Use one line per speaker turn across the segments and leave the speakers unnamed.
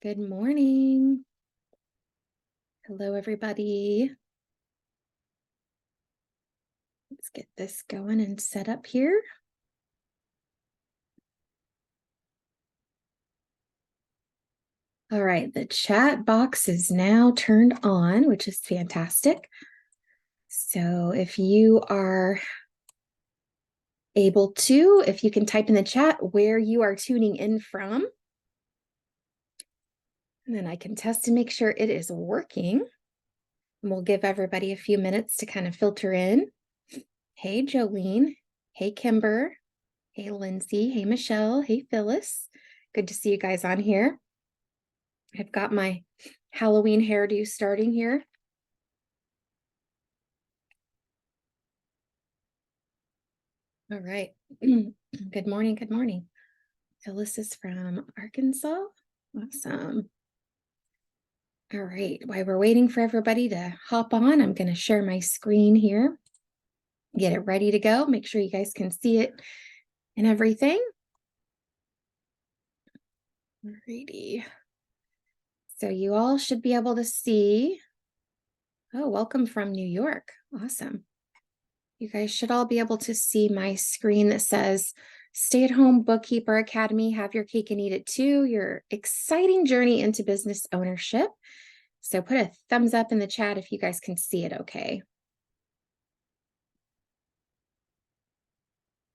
Good morning. Hello, everybody. Let's get this going and set up here. All right, the chat box is now turned on, which is fantastic. So if you are able to, if you can type in the chat where you are tuning in from, and then I can test and make sure it is working. And we'll give everybody a few minutes to kind of filter in. Hey, Jolene. Hey, Kimber. Hey, Lindsay. Hey, Michelle. Hey, Phyllis. Good to see you guys on here. I've got my Halloween hairdo starting here. All right. Good morning. Good morning. Phyllis is from Arkansas. Awesome. All right. While we're waiting for everybody to hop on, I'm going to share my screen here. Get it ready to go. Make sure you guys can see it and everything. Alrighty. So you all should be able to see. Oh, welcome from New York. Awesome. You guys should all be able to see my screen that says Stay-at-Home Bookkeeper Academy, have your cake and eat it too, your exciting journey into business ownership. So put a thumbs up in the chat if you guys can see it okay.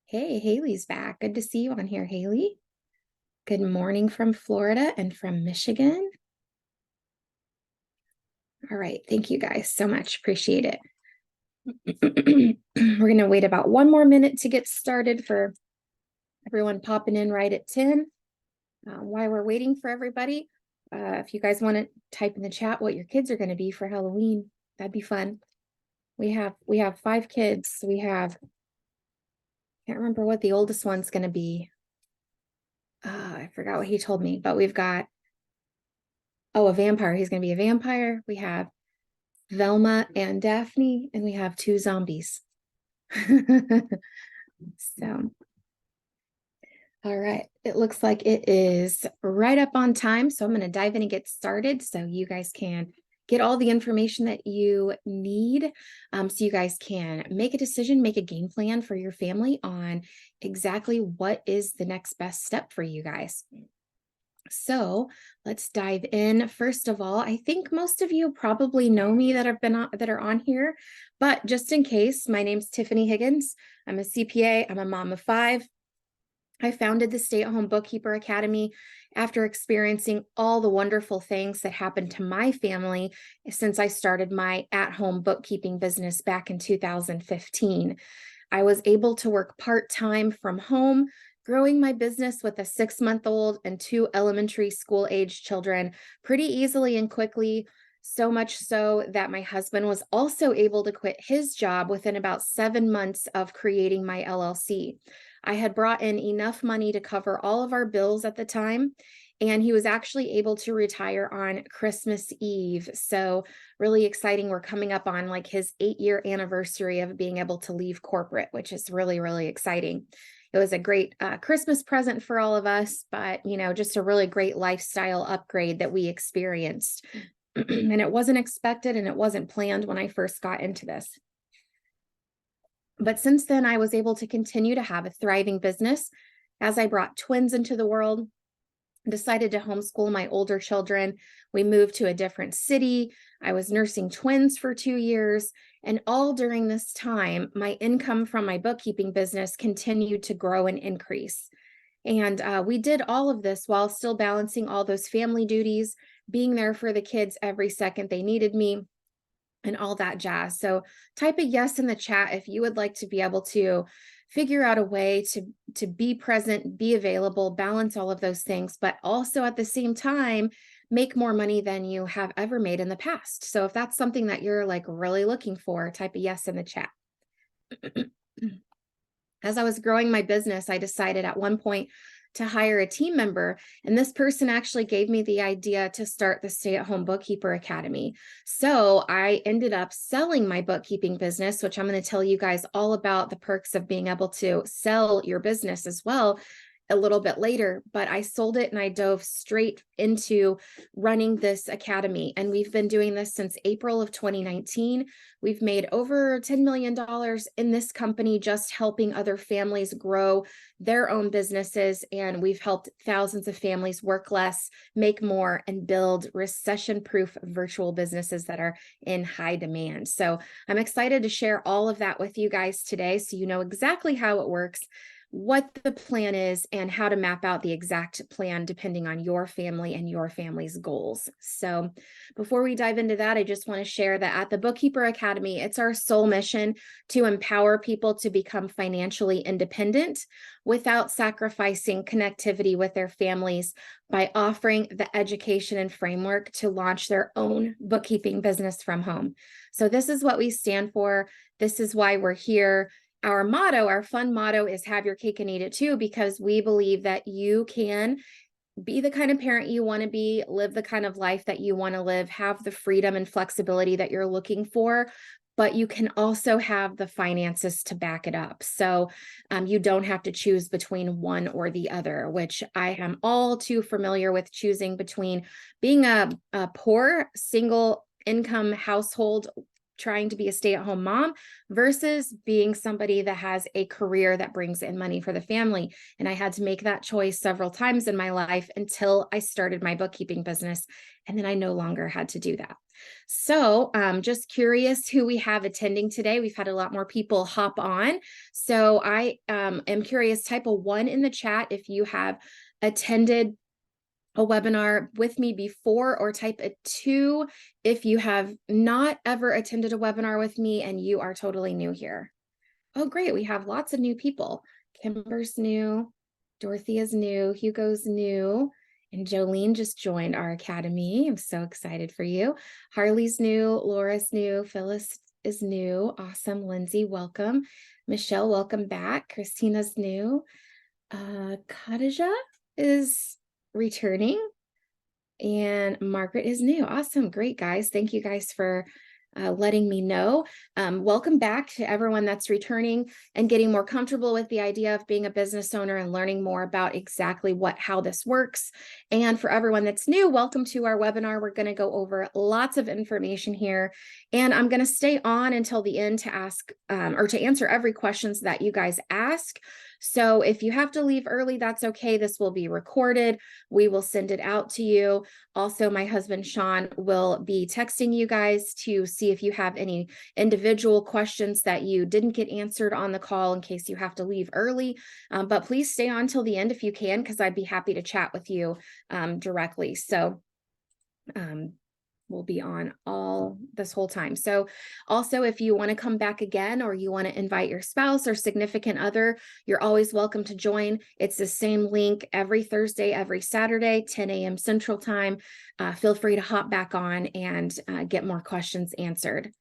Hey, Haley's back. Good to see you on here, Haley. Good morning from Florida and from Michigan. All right, thank you guys so much. Appreciate it. We're going to wait about one more minute to get started for everyone popping in right at 10. While we're waiting for everybody, if you guys want to type in the chat what your kids are going to be for Halloween, that'd be fun. We have 5 kids. We have, can't remember what the oldest one's going to be. I forgot what he told me, but we've got, a vampire. He's going to be a vampire. We have Velma and Daphne, and we have 2 zombies. So, all right, it looks like it is right up on time. So I'm going to dive in and get started so you guys can get all the information that you need, so you guys can make a decision, make a game plan for your family on exactly what is the next best step for you guys. So let's dive in. First of all, I think most of you probably know me that are on here, but just in case, my name's Tiffany Higgins. I'm a CPA. I'm a mom of 5. I founded the Stay-at-Home Bookkeeper Academy after experiencing all the wonderful things that happened to my family since I started my at-home bookkeeping business back in 2015. I was able to work part-time from home, growing my business with a 6-month-old and 2 elementary school-age children pretty easily and quickly, so much so that my husband was also able to quit his job within about 7 months of creating my LLC. I had brought in enough money to cover all of our bills at the time, and he was actually able to retire on Christmas Eve. So really exciting. We're coming up on like his 8-year anniversary of being able to leave corporate, which is really, really exciting. It was a great Christmas present for all of us, but just a really great lifestyle upgrade that we experienced. And it wasn't expected and it wasn't planned when I first got into this. But since then, I was able to continue to have a thriving business as I brought twins into the world, decided to homeschool my older children. We moved to a different city. I was nursing twins for 2 years. And all during this time, my income from my bookkeeping business continued to grow and increase. And we did all of this while still balancing all those family duties, being there for the kids every second they needed me, and all that jazz. So type a yes in the chat if you would like to be able to figure out a way to be present, be available, balance all of those things, but also at the same time, make more money than you have ever made in the past. So if that's something that you're like really looking for, type a yes in the chat. As I was growing my business, I decided at one point to hire a team member. And this person actually gave me the idea to start the Stay-at-Home Bookkeeper Academy. So I ended up selling my bookkeeping business, which I'm going to tell you guys all about the perks of being able to sell your business as well. a little bit later, but I sold it and I dove straight into running this academy. And we've been doing this since April of 2019. We've made over $10 million in this company, just helping other families grow their own businesses. And we've helped thousands of families work less, make more, and build recession-proof virtual businesses that are in high demand. So I'm excited to share all of that with you guys today, so you know exactly how it works, what the plan is, and how to map out the exact plan depending on your family and your family's goals. So before we dive into that, I just want to share that at the Bookkeeper Academy, it's our sole mission to empower people to become financially independent without sacrificing connectivity with their families by offering the education and framework to launch their own bookkeeping business from home. So this is what we stand for. This is why we're here. Our motto, our fun motto, is have your cake and eat it too, because we believe that you can be the kind of parent you want to be, live the kind of life that you want to live, have the freedom and flexibility that you're looking for, but you can also have the finances to back it up. So you don't have to choose between one or the other, which I am all too familiar with choosing between being a poor single income household trying to be a stay-at-home mom versus being somebody that has a career that brings in money for the family. And I had to make that choice several times in my life until I started my bookkeeping business. And then I no longer had to do that. So just curious who we have attending today. We've had a lot more people hop on. So I am curious, type a 1 in the chat if you have attended a webinar with me before, or type a 2 if you have not ever attended a webinar with me and you are totally new here. Oh, great. We have lots of new people. Kimber's new, Dorothea's new, Hugo's new, and Jolene just joined our academy. I'm so excited for you. Harley's new, Laura's new, Phyllis is new. Awesome. Lindsay, welcome. Michelle, welcome back. Christina's new. Khadija is returning, and Margaret is new. Awesome. Great, guys. Thank you guys for letting me know. Welcome back to everyone that's returning and getting more comfortable with the idea of being a business owner and learning more about exactly how this works. And for everyone that's new, welcome to our webinar. We're going to go over lots of information here, and I'm going to stay on until the end to ask or to answer every questions that you guys ask. So if you have to leave early, that's okay. This will be recorded. We will send it out to you. Also, my husband, Sean, will be texting you guys to see if you have any individual questions that you didn't get answered on the call in case you have to leave early. But please stay on till the end if you can, because I'd be happy to chat with you directly. So we'll be on all this whole time. So also, if you want to come back again, or you want to invite your spouse or significant other, you're always welcome to join. It's the same link every Thursday, every Saturday, 10 a.m. Central Time. Feel free to hop back on and get more questions answered.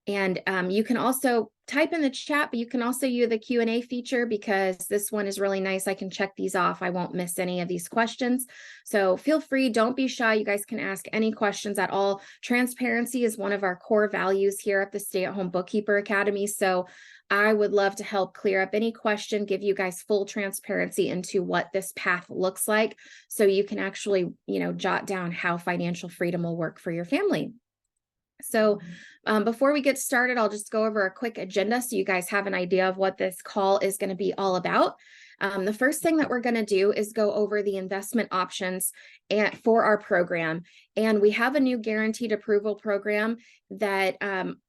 And you can also type in the chat, but you can also use the Q&A feature, because this one is really nice. I can check these off. I won't miss any of these questions. So feel free, don't be shy. You guys can ask any questions at all. Transparency is one of our core values here at the Stay at Home Bookkeeper Academy. So I would love to help clear up any question, give you guys full transparency into what this path looks like, so you can actually, jot down how financial freedom will work for your family. So before we get started, I'll just go over a quick agenda so you guys have an idea of what this call is going to be all about. The first thing that we're going to do is go over the investment options for our program. And we have a new guaranteed approval program that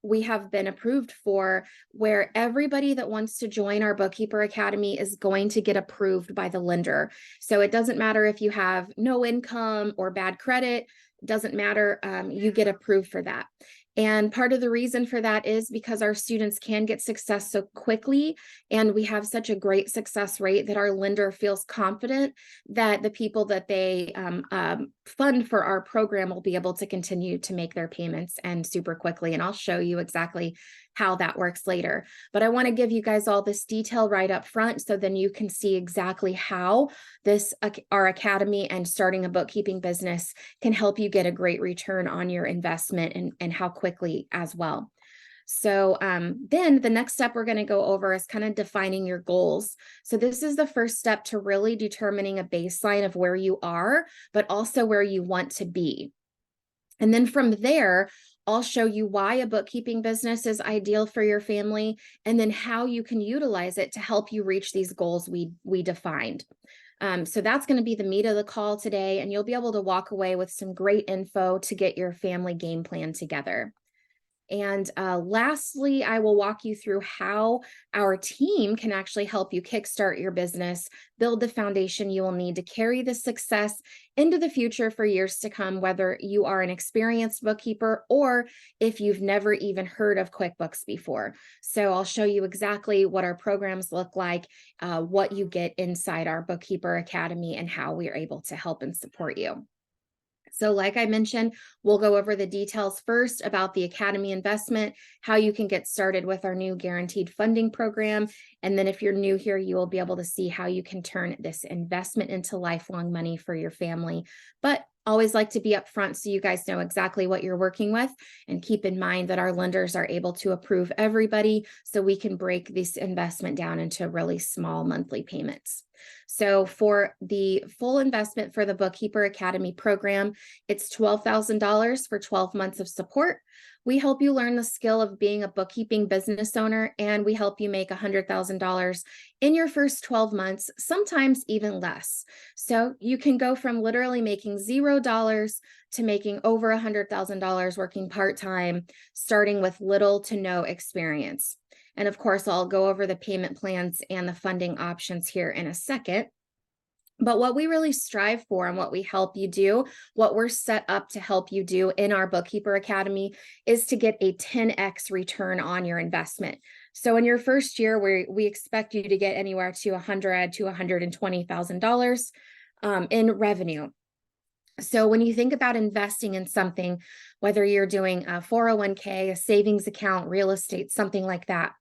we have been approved for, where everybody that wants to join our Bookkeeper Academy is going to get approved by the lender. So it doesn't matter if you have no income or bad credit. Doesn't matter, you get approved for that. And part of the reason for that is because our students can get success so quickly, and we have such a great success rate that our lender feels confident that the people that they fund for our program will be able to continue to make their payments and super quickly. And I'll show you exactly how that works later. But I want to give you guys all this detail right up front, so then you can see exactly how our academy and starting a bookkeeping business can help you get a great return on your investment, and how quickly as well. So then the next step we're going to go over is kind of defining your goals. So this is the first step to really determining a baseline of where you are, but also where you want to be. And then from there, I'll show you why a bookkeeping business is ideal for your family, and then how you can utilize it to help you reach these goals we defined. So that's going to be the meat of the call today, and you'll be able to walk away with some great info to get your family game plan together. And lastly, I will walk you through how our team can actually help you kickstart your business, build the foundation you will need to carry the success into the future for years to come, whether you are an experienced bookkeeper or if you've never even heard of QuickBooks before. So I'll show you exactly what our programs look like, what you get inside our Bookkeeper Academy, and how we are able to help and support you. So like I mentioned, we'll go over the details first about the Academy investment, how you can get started with our new guaranteed funding program. And then if you're new here, you will be able to see how you can turn this investment into lifelong money for your family. But always like to be upfront so you guys know exactly what you're working with, and keep in mind that our lenders are able to approve everybody, so we can break this investment down into really small monthly payments. So for the full investment for the Bookkeeper Academy program, it's $12,000 for 12 months of support. We help you learn the skill of being a bookkeeping business owner, and we help you make $100,000 in your first 12 months, sometimes even less. So you can go from literally making $0 to making over $100,000 working part-time, starting with little to no experience. And of course, I'll go over the payment plans and the funding options here in a second. But what we really strive for and what we help you do, what we're set up to help you do in our Bookkeeper Academy, is to get a 10x return on your investment. So in your first year, we expect you to get anywhere to $100,000 to $120,000 in revenue. So when you think about investing in something, whether you're doing a 401k, a savings account, real estate, something like that,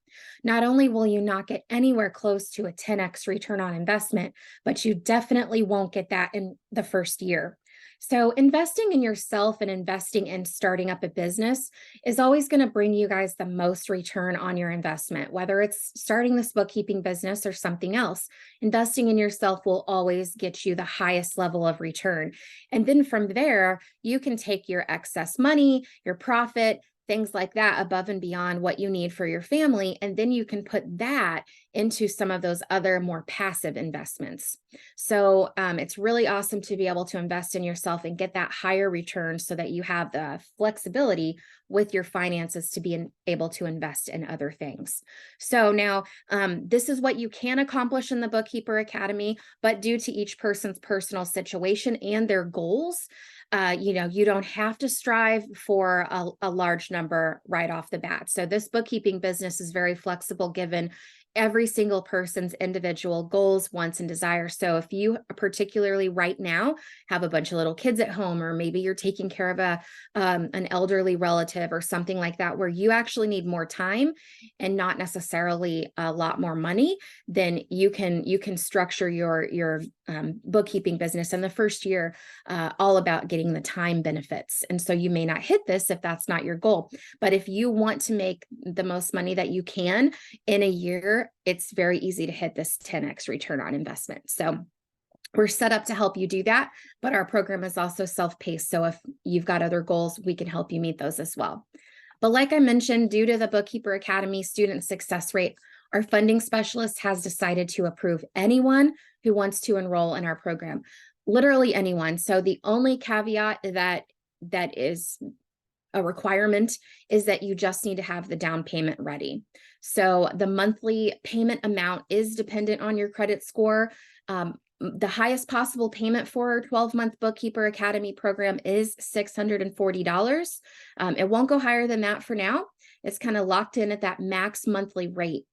not only will you not get anywhere close to a 10x return on investment, but you definitely won't get that in the first year. So investing in yourself and investing in starting up a business is always going to bring you guys the most return on your investment, whether it's starting this bookkeeping business or something else. Investing in yourself will always get you the highest level of return. And then from there, you can take your excess money, your profit, things like that above and beyond what you need for your family. And then you can put that into some of those other more passive investments. So it's really awesome to be able to invest in yourself and get that higher return, so that you have the flexibility with your finances to be able to invest in other things. So now this is what you can accomplish in the Bookkeeper Academy, but due to each person's personal situation and their goals, you don't have to strive for a large number right off the bat. So this bookkeeping business is very flexible, given every single person's individual goals, wants, and desires. So if you particularly right now have a bunch of little kids at home, or maybe you're taking care of an elderly relative or something like that, where you actually need more time and not necessarily a lot more money, then you can structure your bookkeeping business in the first year all about getting the time benefits. And so you may not hit this if that's not your goal, but if you want to make the most money that you can in a year, it's very easy to hit this 10x return on investment. So we're set up to help you do that, but our program is also self-paced. So if you've got other goals, we can help you meet those as well. But like I mentioned, due to the Bookkeeper Academy student success rate, our funding specialist has decided to approve anyone who wants to enroll in our program, literally anyone. So the only caveat that is a requirement is that you just need to have the down payment ready. So the monthly payment amount is dependent on your credit score. The highest possible payment for our 12-month Bookkeeper Academy program is $640. It won't go higher than that for now. It's kind of locked in at that max monthly rate.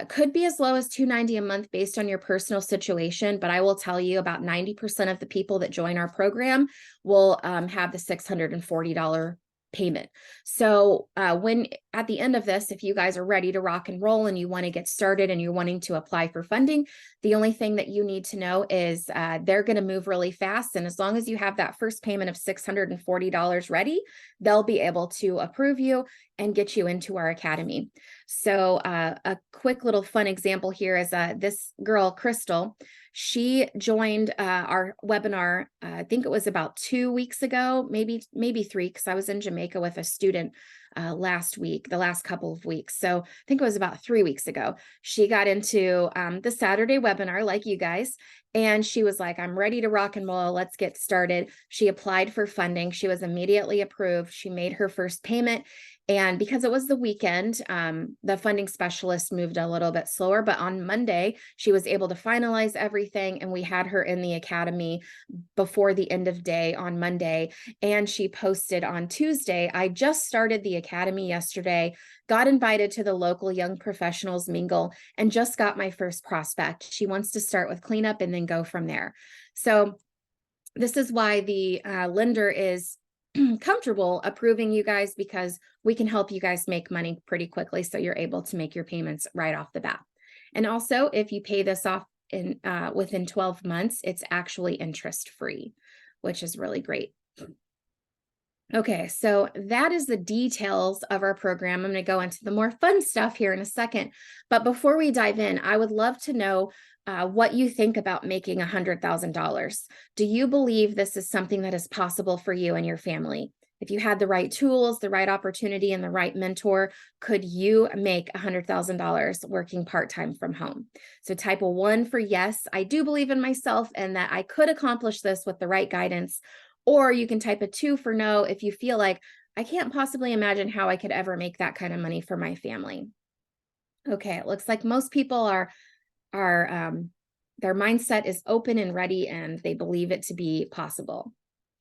Could be as low as $290 a month based on your personal situation, but I will tell you about 90% of the people that join our program will have the $640 payment. So when at the end of this, if you guys are ready to rock and roll and you want to get started and you're wanting to apply for funding, the only thing that you need to know is they're going to move really fast. And as long as you have that first payment of $640 ready, they'll be able to approve you and get you into our academy. So a quick little fun example here is this girl, Crystal. She joined our webinar, I think it was about 2 weeks ago, maybe 3, because I was in Jamaica with a student last week, the last couple of weeks. So I think it was about 3 weeks ago. She got into the Saturday webinar like you guys, and she was like, I'm ready to rock and roll. Let's get started. She applied for funding. She was immediately approved. She made her first payment. And because it was the weekend, the funding specialist moved a little bit slower, but on Monday, she was able to finalize everything. And we had her in the academy before the end of day on Monday. And she posted on Tuesday, I just started the academy yesterday, got invited to the local young professionals mingle, and just got my first prospect. She wants to start with cleanup and then go from there. So this is why the lender is comfortable approving you guys, because we can help you guys make money pretty quickly, so you're able to make your payments right off the bat. And also, if you pay this off in within 12 months, it's actually interest free, which is really great. Okay, so that is the details of our program. I'm going to go into the more fun stuff here in a second. But before we dive in, I would love to know what you think about making $100,000. Do you believe this is something that is possible for you and your family? If you had the right tools, the right opportunity, and the right mentor, could you make $100,000 working part-time from home? So type a 1 for yes, I do believe in myself and that I could accomplish this with the right guidance. Or you can type a 2 for no if you feel like I can't possibly imagine how I could ever make that kind of money for my family. Okay, it looks like most people are their mindset is open and ready, and they believe it to be possible.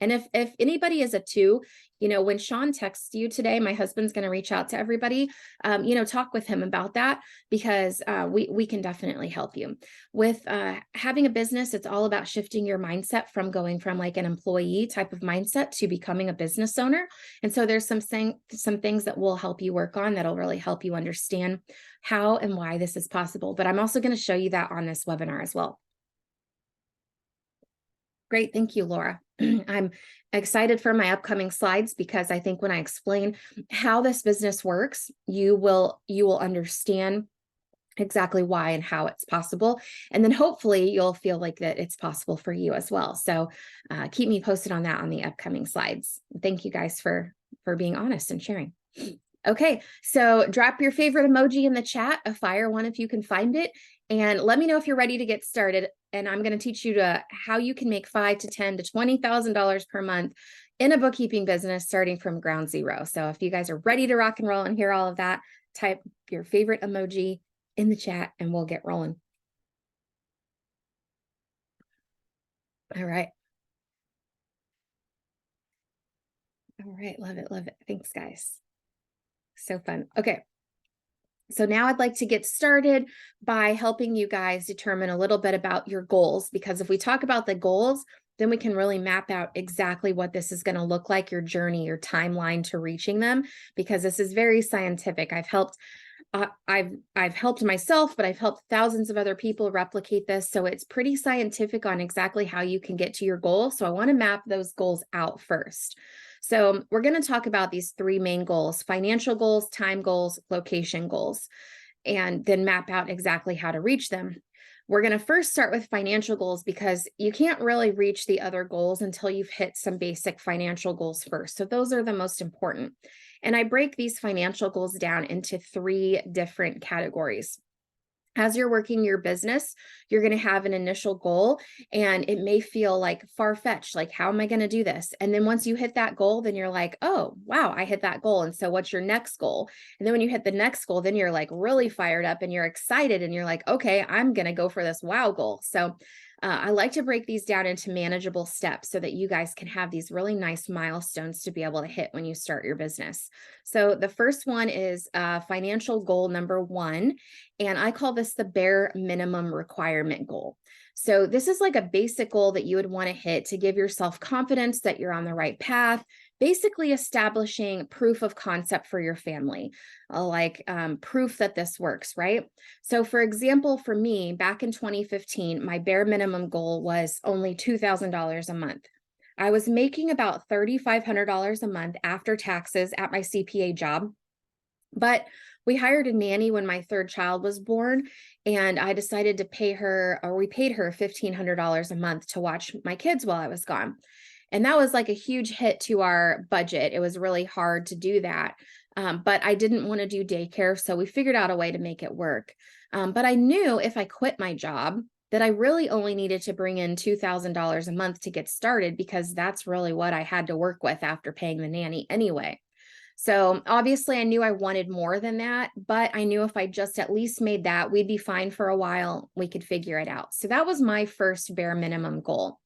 And if anybody is a 2, when Sean texts you today, my husband's going to reach out to everybody, talk with him about that, because we can definitely help you. With having a business, it's all about shifting your mindset from going from like an employee type of mindset to becoming a business owner. And so there's some things that we'll help you work on that'll really help you understand how and why this is possible. But I'm also going to show you that on this webinar as well. Great. Thank you, Laura. I'm excited for my upcoming slides, because I think when I explain how this business works, you will understand exactly why and how it's possible. And then hopefully you'll feel like that it's possible for you as well. So keep me posted on that on the upcoming slides. Thank you guys for being honest and sharing. Okay, so drop your favorite emoji in the chat, a fire one if you can find it, and let me know if you're ready to get started. And I'm going to teach you how you can make $5,000 to $10,000 to $20,000 per month in a bookkeeping business starting from ground zero. So if you guys are ready to rock and roll and hear all of that, type your favorite emoji in the chat and we'll get rolling. All right. All right, love it, love it. Thanks, guys. So fun. Okay. So now I'd like to get started by helping you guys determine a little bit about your goals, because if we talk about the goals, then we can really map out exactly what this is going to look like, your journey, your timeline to reaching them, because this is very scientific. I've helped myself, but I've helped thousands of other people replicate this. So it's pretty scientific on exactly how you can get to your goal. So I want to map those goals out first. So we're going to talk about these 3 main goals: financial goals, time goals, location goals, and then map out exactly how to reach them. We're going to first start with financial goals, because you can't really reach the other goals until you've hit some basic financial goals first. So those are the most important. And I break these financial goals down into 3 different categories. As you're working your business, you're going to have an initial goal, and it may feel like far-fetched, like, how am I going to do this? And then once you hit that goal, then you're like, oh, wow, I hit that goal. And so what's your next goal? And then when you hit the next goal, then you're like really fired up and you're excited and you're like, okay, I'm going to go for this wow goal. So I like to break these down into manageable steps so that you guys can have these really nice milestones to be able to hit when you start your business. So the first one is financial goal number 1, and I call this the bare minimum requirement goal. So this is like a basic goal that you would want to hit to give yourself confidence that you're on the right path, basically establishing proof of concept for your family, like proof that this works, right? So for example, for me, back in 2015, my bare minimum goal was only $2,000 a month. I was making about $3,500 a month after taxes at my CPA job. But we hired a nanny when my third child was born, and I decided to pay her, or we paid her $1,500 a month to watch my kids while I was gone. And that was like a huge hit to our budget. It was really hard to do that. But I didn't want to do daycare, so we figured out a way to make it work. But I knew if I quit my job, that I really only needed to bring in $2,000 a month to get started, because that's really what I had to work with after paying the nanny anyway. So obviously I knew I wanted more than that, but I knew if I just at least made that, we'd be fine for a while. We could figure it out. So that was my first bare minimum goal.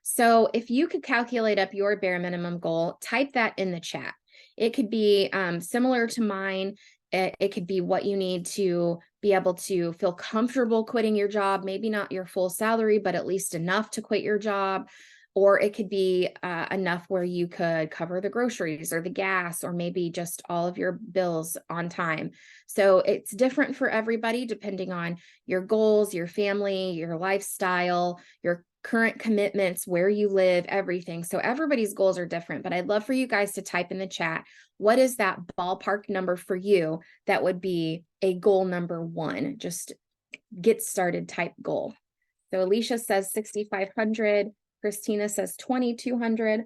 So if you could calculate up your bare minimum goal, type that in the chat. It could be similar to mine. It could be what you need to be able to feel comfortable quitting your job, maybe not your full salary, but at least enough to quit your job. Or it could be enough where you could cover the groceries or the gas, or maybe just all of your bills on time. So it's different for everybody depending on your goals, your family, your lifestyle, your current commitments, where you live, everything. So everybody's goals are different, but I'd love for you guys to type in the chat, what is that ballpark number for you that would be a goal number one? Just get started type goal. So Alicia says 6,500. Christina says 2,200.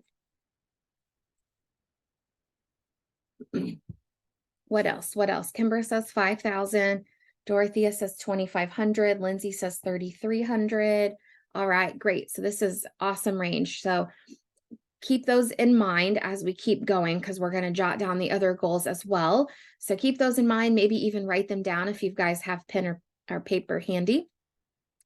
What else? What else? Kimber says 5,000. Dorothea says 2,500. Lindsay says 3,300. All right, great. So this is awesome range. So keep those in mind as we keep going, because we're going to jot down the other goals as well. So keep those in mind, maybe even write them down if you guys have pen or paper handy.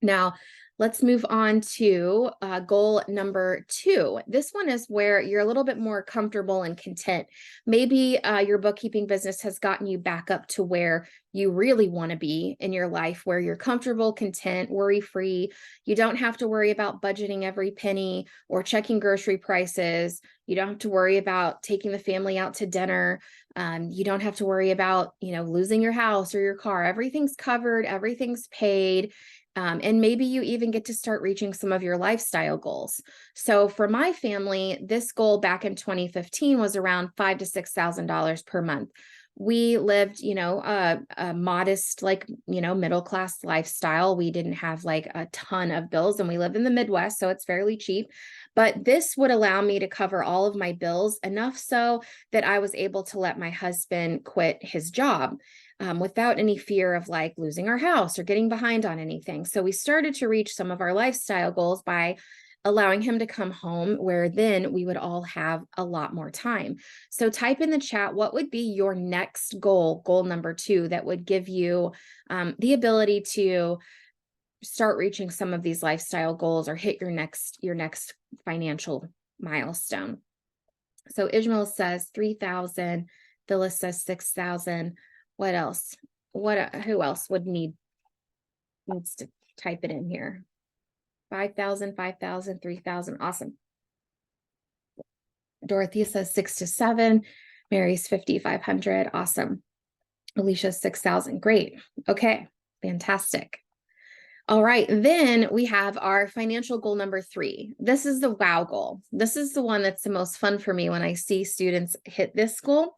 Now, let's move on to goal number 2. This one is where you're a little bit more comfortable and content. Maybe your bookkeeping business has gotten you back up to where you really want to be in your life, where you're comfortable, content, worry-free. You don't have to worry about budgeting every penny or checking grocery prices. You don't have to worry about taking the family out to dinner. You don't have to worry about, losing your house or your car. Everything's covered, everything's paid. And maybe you even get to start reaching some of your lifestyle goals. So for my family, this goal back in 2015 was around $5,000 to $6,000 per month. We lived, a modest, middle class lifestyle. We didn't have like a ton of bills, and we live in the Midwest, so it's fairly cheap. But this would allow me to cover all of my bills, enough so that I was able to let my husband quit his job. Without any fear of like losing our house or getting behind on anything. So we started to reach some of our lifestyle goals by allowing him to come home, where then we would all have a lot more time. So type in the chat, what would be your next goal, goal number 2, that would give you the ability to start reaching some of these lifestyle goals or hit your next financial milestone. So Ishmael says 3,000, Phyllis says 6,000. What else? Who else needs to type it in here? 5,000, 5,000, 3,000. Awesome. Dorothea says 6 to 7. Mary's 5,500. Awesome. Alicia 6,000. Great. Okay. Fantastic. All right. Then we have our financial goal number 3. This is the wow goal. This is the one that's the most fun for me when I see students hit this goal.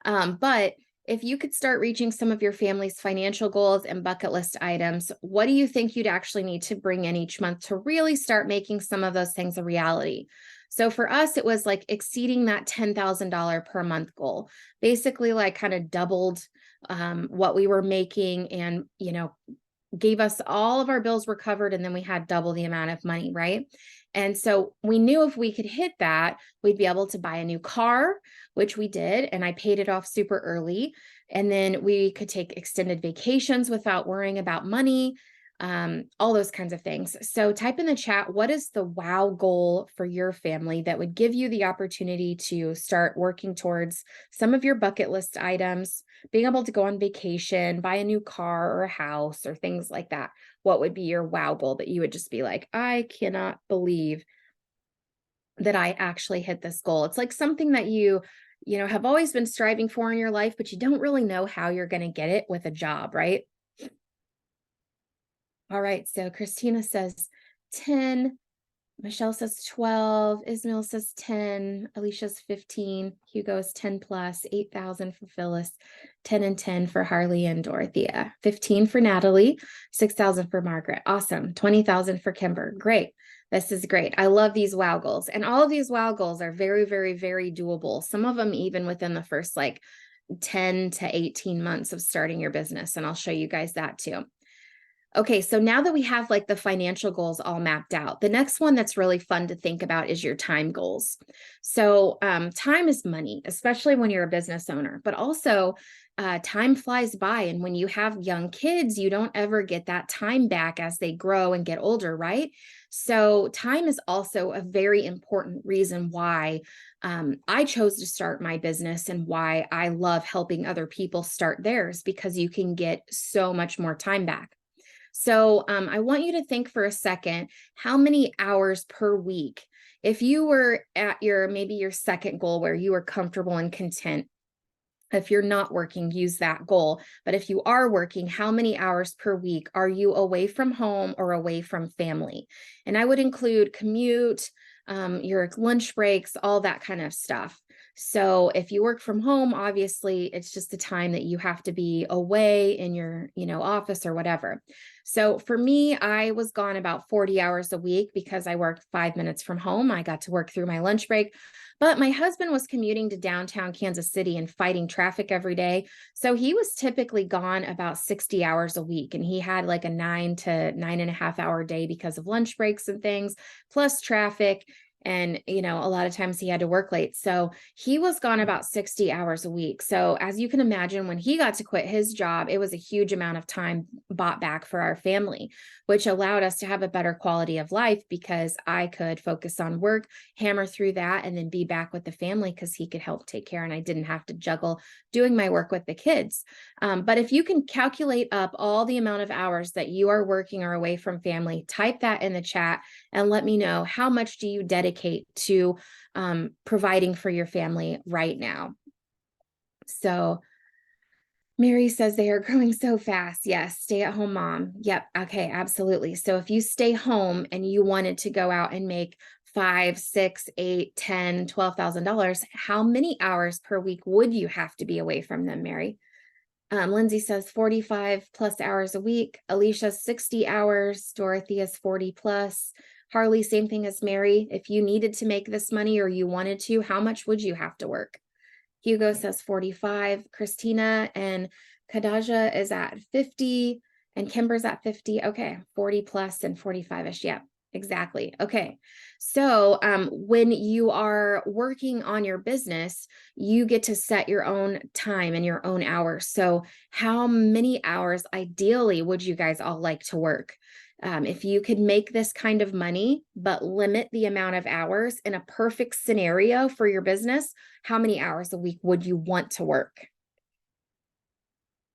But if you could start reaching some of your family's financial goals and bucket list items, what do you think you'd actually need to bring in each month to really start making some of those things a reality? So for us, it was like exceeding that $10,000 per month goal, basically like kind of doubled what we were making, and, gave us all of our bills were covered, and then we had double the amount of money, right? And so we knew if we could hit that, we'd be able to buy a new car, which we did, and I paid it off super early. And then we could take extended vacations without worrying about money, all those kinds of things. So type in the chat, what is the wow goal for your family that would give you the opportunity to start working towards some of your bucket list items, being able to go on vacation, buy a new car or a house or things like that? What would be your wow goal that you would just be like, I cannot believe that I actually hit this goal? It's like something that you have always been striving for in your life, but you don't really know how you're going to get it with a job, right? All right. So Christina says 10. Michelle says 12, Ismail says 10, Alicia's 15, Hugo's 10 plus, 8,000 for Phyllis, 10 and 10 for Harley and Dorothea, 15 for Natalie, 6,000 for Margaret. Awesome. 20,000 for Kimber. Great. This is great. I love these wow goals. And all of these wow goals are very, very, very doable. Some of them even within the first like 10 to 18 months of starting your business. And I'll show you guys that too. Okay, so now that we have like the financial goals all mapped out, the next one that's really fun to think about is your time goals. So time is money, especially when you're a business owner, but also time flies by. And when you have young kids, you don't ever get that time back as they grow and get older, right? So time is also a very important reason why I chose to start my business and why I love helping other people start theirs, because you can get so much more time back. So I want you to think for a second, how many hours per week, if you were at maybe your second goal where you were comfortable and content. If you're not working, use that goal. But if you are working, how many hours per week are you away from home or away from family? And I would include commute, your lunch breaks, all that kind of stuff. So if you work from home, obviously it's just the time that you have to be away in your, office or whatever. So for me, I was gone about 40 hours a week because I worked 5 minutes from home. I got to work through my lunch break. But my husband was commuting to downtown Kansas City and fighting traffic every day. So he was typically gone about 60 hours a week. And he had like a 9 to 9.5 hour day because of lunch breaks and things, plus traffic. And, a lot of times he had to work late. So he was gone about 60 hours a week. So as you can imagine, when he got to quit his job, it was a huge amount of time bought back for our family, which allowed us to have a better quality of life because I could focus on work, hammer through that, and then be back with the family because he could help take care. And I didn't have to juggle doing my work with the kids. But if you can calculate up all the amount of hours that you are working or away from family, type that in the chat and let me know, how much do you dedicate to providing for your family right now? So Mary says they are growing so fast. Yes, stay at home mom. Yep. Okay, absolutely. So if you stay home and you wanted to go out and make 5, 6, 8, 10, $12,000, how many hours per week would you have to be away from them, Mary? Lindsay says 45 plus hours a week. Alicia, 60 hours. Dorothea's 40 plus. Harley, same thing as Mary. If you needed to make this money or you wanted to, how much would you have to work? Hugo says 45. Christina and Kadaja is at 50 and Kimber's at 50. Okay, 40 plus and 45-ish. Yeah, exactly. Okay. So when you are working on your business, you get to set your own time and your own hours. So how many hours ideally would you guys all like to work? If you could make this kind of money, but limit the amount of hours in a perfect scenario for your business, how many hours a week would you want to work?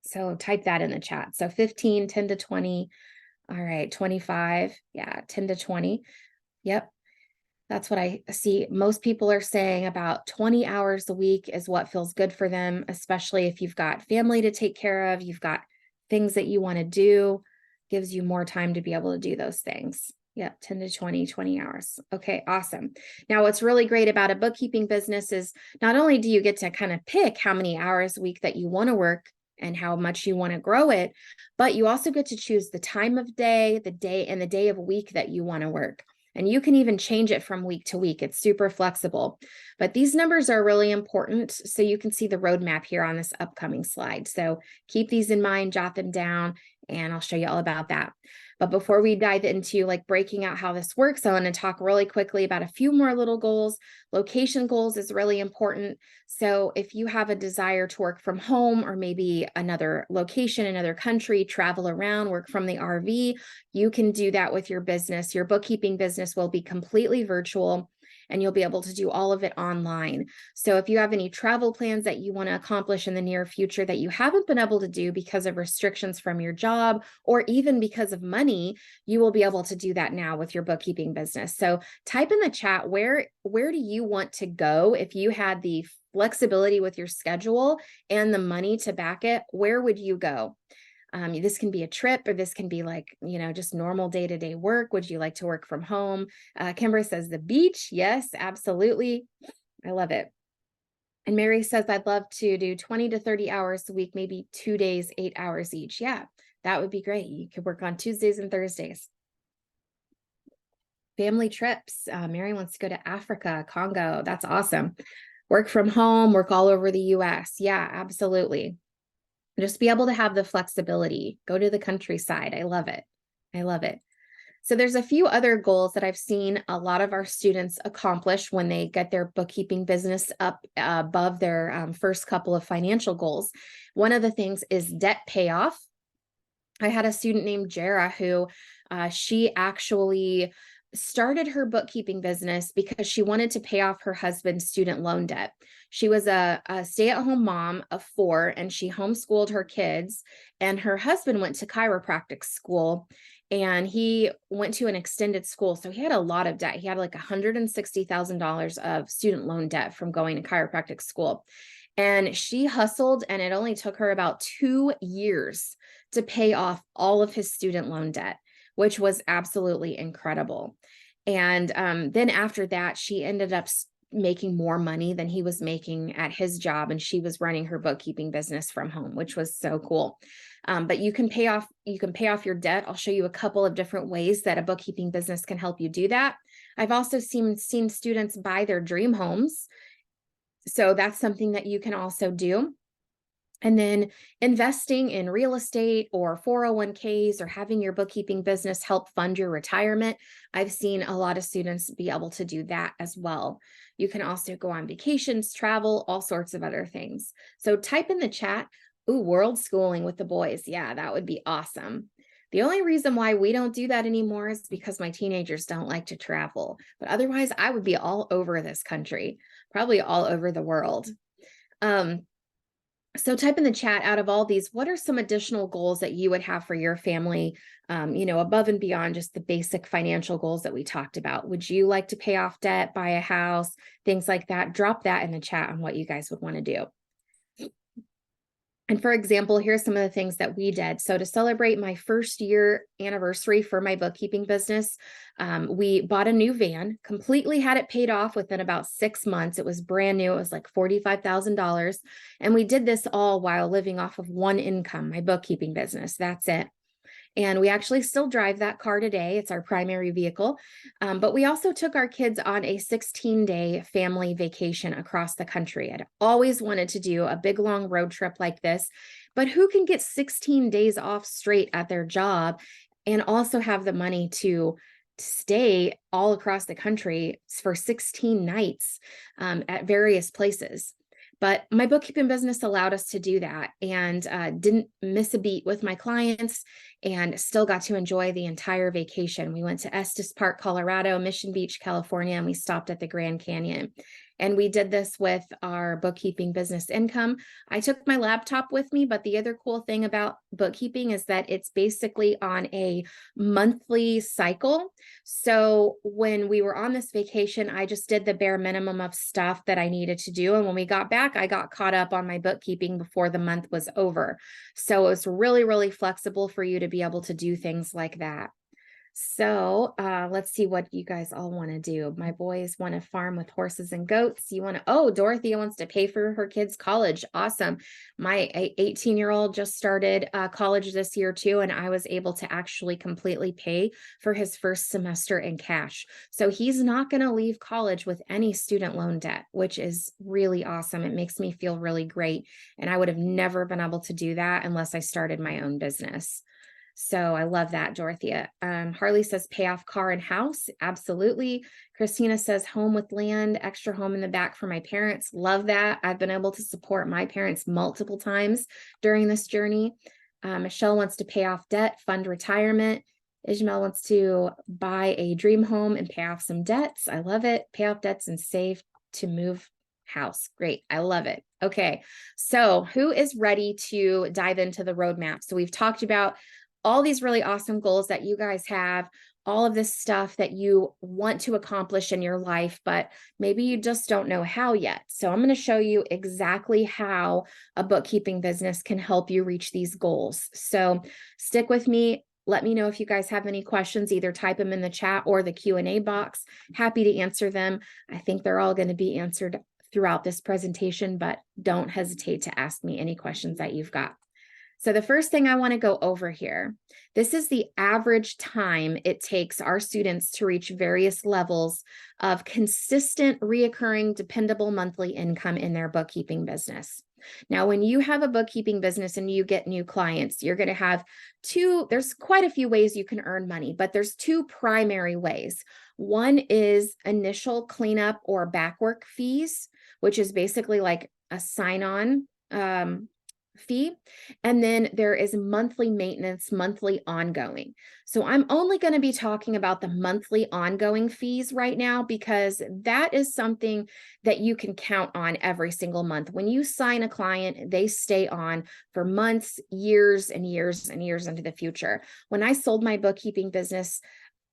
So type that in the chat. So 15, 10 to 20. All right, 25. Yeah, 10 to 20. Yep. That's what I see. Most people are saying about 20 hours a week is what feels good for them, especially if you've got family to take care of, you've got things that you want to do, gives you more time to be able to do those things. Yep, 10 to 20 hours. Okay, awesome. Now, what's really great about a bookkeeping business is not only do you get to kind of pick how many hours a week that you want to work and how much you want to grow it, but you also get to choose the time of day, the day of week that you want to work. And you can even change it from week to week. It's super flexible. But these numbers are really important. So you can see the roadmap here on this upcoming slide. So keep these in mind, jot them down, and I'll show you all about that. But before we dive into like breaking out how this works, I want to talk really quickly about a few more little goals. Location goals is really important. So if you have a desire to work from home or maybe another location, another country, travel around, work from the RV, you can do that with your business. Your bookkeeping business will be completely virtual and you'll be able to do all of it online. So if you have any travel plans that you want to accomplish in the near future that you haven't been able to do because of restrictions from your job or even because of money, you will be able to do that now with your bookkeeping business. So type in the chat, where do you want to go if you had the flexibility with your schedule and the money to back it? Where would you go? This can be a trip, or this can be like, just normal day-to-day work. Would you like to work from home? Kimber says the beach. Yes, absolutely. I love it. And Mary says, I'd love to do 20 to 30 hours a week, maybe 2 days, 8 hours each. Yeah, that would be great. You could work on Tuesdays and Thursdays. Family trips. Mary wants to go to Africa, Congo. That's awesome. Work from home, work all over the US. Yeah, absolutely. Just be able to have the flexibility. Go to the countryside. I love it. I love it. So there's a few other goals that I've seen a lot of our students accomplish when they get their bookkeeping business up above their first couple of financial goals. One of the things is debt payoff. I had a student named Jara who she actually started her bookkeeping business because she wanted to pay off her husband's student loan debt. She was a stay-at-home mom of 4, and she homeschooled her kids, and her husband went to chiropractic school, and he went to an extended school. So he had a lot of debt. He had like $160,000 of student loan debt from going to chiropractic school. And she hustled, and it only took her about 2 years to pay off all of his student loan debt, which was absolutely incredible. And then after that, she ended up making more money than he was making at his job, and she was running her bookkeeping business from home, which was so cool. But you can pay off your debt. I'll show you a couple of different ways that a bookkeeping business can help you do that. I've also seen students buy their dream homes. So that's something that you can also do. And then investing in real estate or 401ks, or having your bookkeeping business help fund your retirement. I've seen a lot of students be able to do that as well. You can also go on vacations, travel, all sorts of other things. So type in the chat, ooh, world schooling with the boys. Yeah, that would be awesome. The only reason why we don't do that anymore is because my teenagers don't like to travel. But otherwise, I would be all over this country, probably all over the world. So type in the chat, out of all these, what are some additional goals that you would have for your family, above and beyond just the basic financial goals that we talked about? Would you like to pay off debt, buy a house, things like that? Drop that in the chat on what you guys would want to do. And for example, here's some of the things that we did. So to celebrate my first year anniversary for my bookkeeping business, we bought a new van, completely had it paid off within about 6 months. It was brand new. It was like $45,000. And we did this all while living off of one income, my bookkeeping business. That's it. And we actually still drive that car today. It's our primary vehicle. But we also took our kids on a 16-day family vacation across the country. I'd always wanted to do a big, long road trip like this. But who can get 16 days off straight at their job and also have the money to stay all across the country for 16 nights at various places? But my bookkeeping business allowed us to do that, and didn't miss a beat with my clients, and still got to enjoy the entire vacation. We went to Estes Park, Colorado, Mission Beach, California, and we stopped at the Grand Canyon. And we did this with our bookkeeping business income. I took my laptop with me, but the other cool thing about bookkeeping is that it's basically on a monthly cycle. So when we were on this vacation, I just did the bare minimum of stuff that I needed to do. And when we got back, I got caught up on my bookkeeping before the month was over. So it's really, really flexible for you to be able to do things like that. So let's see what you guys all want to do. My boys want to farm with horses and goats. You want to, oh, Dorothea wants to pay for her kids' college. Awesome. My 18-year-old just started college this year too, and I was able to actually completely pay for his first semester in cash. So he's not going to leave college with any student loan debt, which is really awesome. It makes me feel really great. And I would have never been able to do that unless I started my own business. So I love that, Dorothea. Harley says pay off car and house. Absolutely. Christina says home with land, extra home in the back for my parents. Love that. I've been able to support my parents multiple times during this journey. Michelle wants to pay off debt, fund retirement. Ishmael wants to buy a dream home and pay off some debts. I love it. Pay off debts and save to move house. Great. I love it. Okay. So who is ready to dive into the roadmap? So we've talked about all these really awesome goals that you guys have, all of this stuff that you want to accomplish in your life, but maybe you just don't know how yet. So I'm going to show you exactly how a bookkeeping business can help you reach these goals. So stick with me. Let me know if you guys have any questions, either type them in the chat or the Q&A box. Happy to answer them. I think they're all going to be answered throughout this presentation, but don't hesitate to ask me any questions that you've got. So the first thing I want to go over here, this is the average time it takes our students to reach various levels of consistent, reoccurring, dependable monthly income in their bookkeeping business. Now, when you have a bookkeeping business and you get new clients, you're going to have there's quite a few ways you can earn money, but there's two primary ways. One is initial cleanup or backwork fees, which is basically like a sign-on fee. And then there is monthly maintenance, monthly ongoing. So I'm only going to be talking about the monthly ongoing fees right now, because that is something that you can count on every single month. When you sign a client, they stay on for months, years, and years and years into the future. When I sold my bookkeeping business,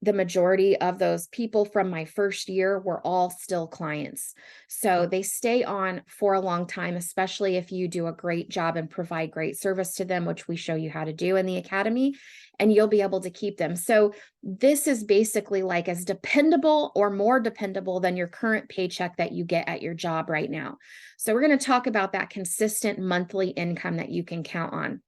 the majority of those people from my first year were all still clients. So they stay on for a long time, especially if you do a great job and provide great service to them, which we show you how to do in the academy, and you'll be able to keep them. So this is basically like as dependable or more dependable than your current paycheck that you get at your job right now. So we're going to talk about that consistent monthly income that you can count on.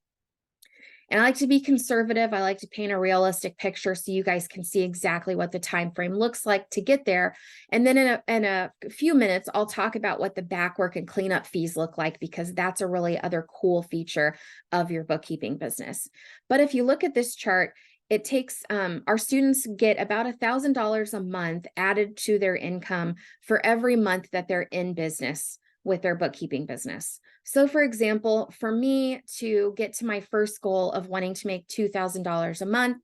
And I like to be conservative. I like to paint a realistic picture so you guys can see exactly what the time frame looks like to get there. And then in a few minutes, I'll talk about what the backwork and cleanup fees look like, because that's a really other cool feature of your bookkeeping business. But if you look at this chart, it takes our students get about $1,000 a month added to their income for every month that they're in business with their bookkeeping business. So for example, for me to get to my first goal of wanting to make $2,000 a month,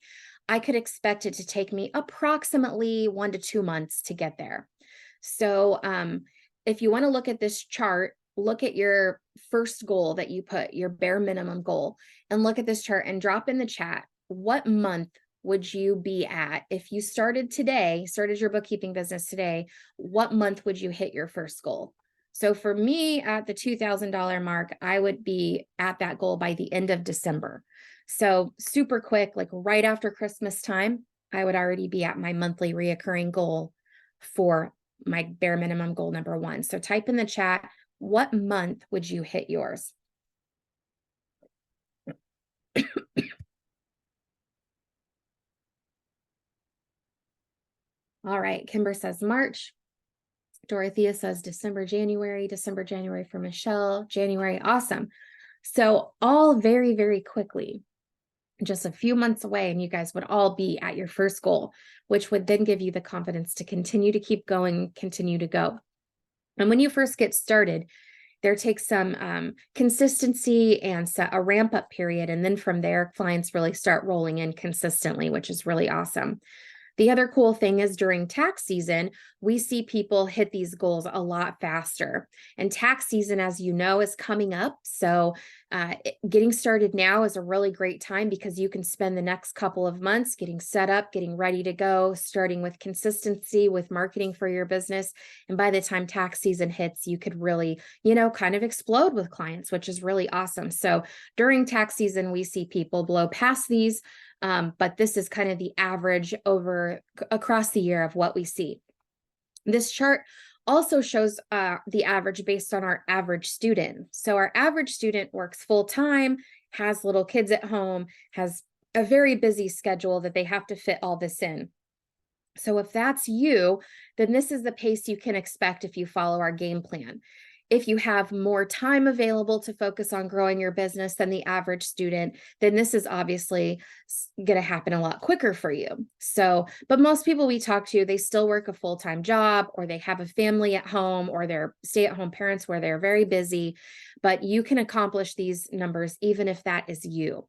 I could expect it to take me approximately 1 to 2 months to get there. So if you want to look at this chart, look at your first goal that you put, your bare minimum goal, and look at this chart and drop in the chat, what month would you be at if you started your bookkeeping business today? What month would you hit your first goal? So for me, at the $2,000 mark, I would be at that goal by the end of December. So super quick, like right after Christmas time, I would already be at my monthly reoccurring goal for my bare minimum goal number 1. So type in the chat, what month would you hit yours? All right, Kimber says March. Dorothea says December, January for Michelle, January. Awesome. So all very, very quickly, just a few months away, and you guys would all be at your first goal, which would then give you the confidence to continue to keep going, continue to go. And when you first get started, there takes some consistency and a ramp up period. And then from there, clients really start rolling in consistently, which is really awesome. The other cool thing is during tax season, we see people hit these goals a lot faster. And tax season, as you know, is coming up. So getting started now is a really great time, because you can spend the next couple of months getting set up, getting ready to go, starting with consistency with marketing for your business. And by the time tax season hits, you could really, kind of explode with clients, which is really awesome. So during tax season, we see people blow past these. But this is kind of the average across the year of what we see. This chart also shows the average based on our average student. So our average student works full time, has little kids at home, has a very busy schedule that they have to fit all this in. So if that's you, then this is the pace you can expect if you follow our game plan. If you have more time available to focus on growing your business than the average student, then this is obviously going to happen a lot quicker for you. So, but most people we talk to, they still work a full-time job, or they have a family at home, or they're stay-at-home parents where they're very busy, but you can accomplish these numbers even if that is you.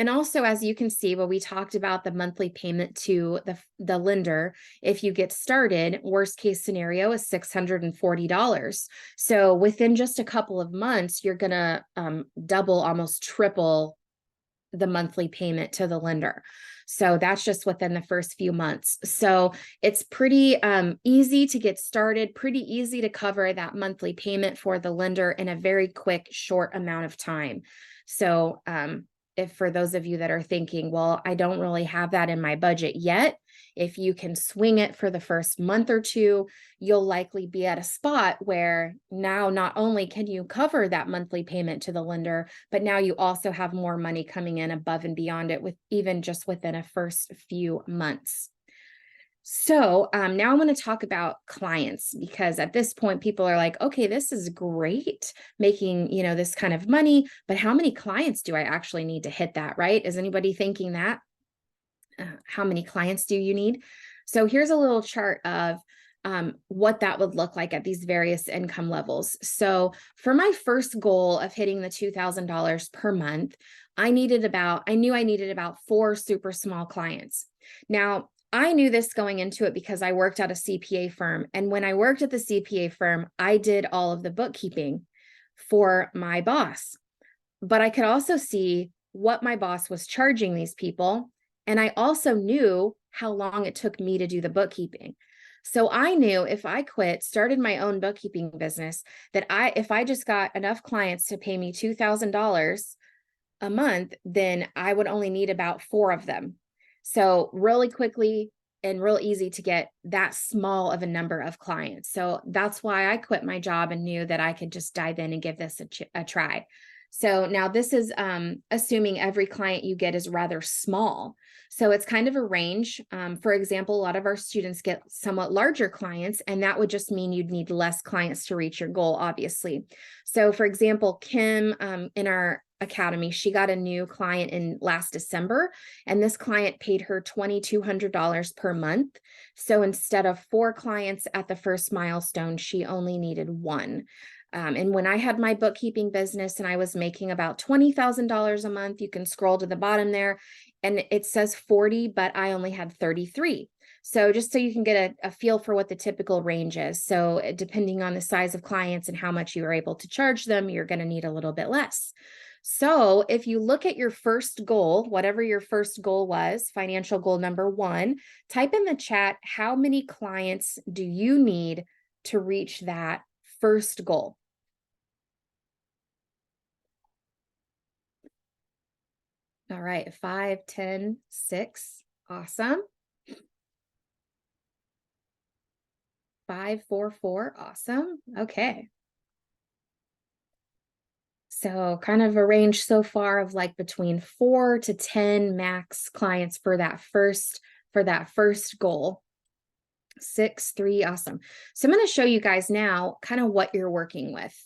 And also, as you can see, we talked about the monthly payment to the lender. If you get started, worst case scenario is $640. So within just a couple of months, you're going to double, almost triple the monthly payment to the lender. So that's just within the first few months. So it's pretty easy to get started, pretty easy to cover that monthly payment for the lender in a very quick, short amount of time. So if for those of you that are thinking, well, I don't really have that in my budget yet, if you can swing it for the first month or two, you'll likely be at a spot where now not only can you cover that monthly payment to the lender, but now you also have more money coming in above and beyond it with even just within a first few months. So now I'm going to talk about clients, because at this point people are like, okay, this is great making, this kind of money, but how many clients do I actually need to hit that, right? Is anybody thinking that? How many clients do you need? So here's a little chart of what that would look like at these various income levels. So for my first goal of hitting the $2,000 per month, I knew I needed about 4 super small clients. Now, I knew this going into it because I worked at a CPA firm. And when I worked at the CPA firm, I did all of the bookkeeping for my boss. But I could also see what my boss was charging these people. And I also knew how long it took me to do the bookkeeping. So I knew if I quit, started my own bookkeeping business, that if I just got enough clients to pay me $2,000 a month, then I would only need about 4 of them. So really quickly and real easy to get that small of a number of clients. So that's why I quit my job and knew that I could just dive in and give this a try. So now this is assuming every client you get is rather small. So it's kind of a range. For example, a lot of our students get somewhat larger clients, and that would just mean you'd need less clients to reach your goal, obviously. So for example, Kim in our academy, she got a new client in last December, and this client paid her $2,200 per month. So instead of 4 clients at the first milestone, she only needed 1. And when I had my bookkeeping business and I was making about $20,000 a month, you can scroll to the bottom there and it says 40, but I only had 33. So just so you can get a feel for what the typical range is. So depending on the size of clients and how much you are able to charge them, you're going to need a little bit less. So if you look at your first goal, whatever your first goal was, financial goal number 1, type in the chat, how many clients do you need to reach that first goal? All right, 5, 10, 6. Awesome. 5, 4, 4. Awesome. Okay. So kind of a range so far of like between 4 to 10 max clients for that first goal. 6, 3. Awesome. So I'm going to show you guys now kind of what you're working with.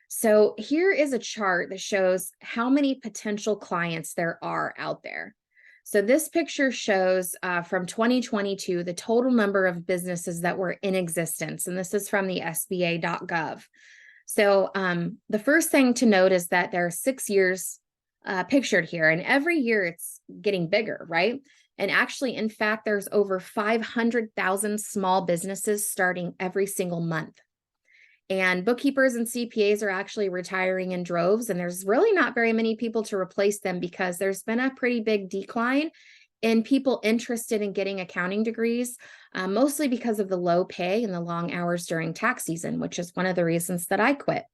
So here is a chart that shows how many potential clients there are out there. So this picture shows from 2022, the total number of businesses that were in existence. And this is from the SBA.gov. So the first thing to note is that there are 6 years pictured here, and every year it's getting bigger, right? And actually, in fact, there's over 500,000 small businesses starting every single month. And bookkeepers and CPAs are actually retiring in droves, and there's really not very many people to replace them because there's been a pretty big decline in people interested in getting accounting degrees, mostly because of the low pay and the long hours during tax season, which is one of the reasons that I quit.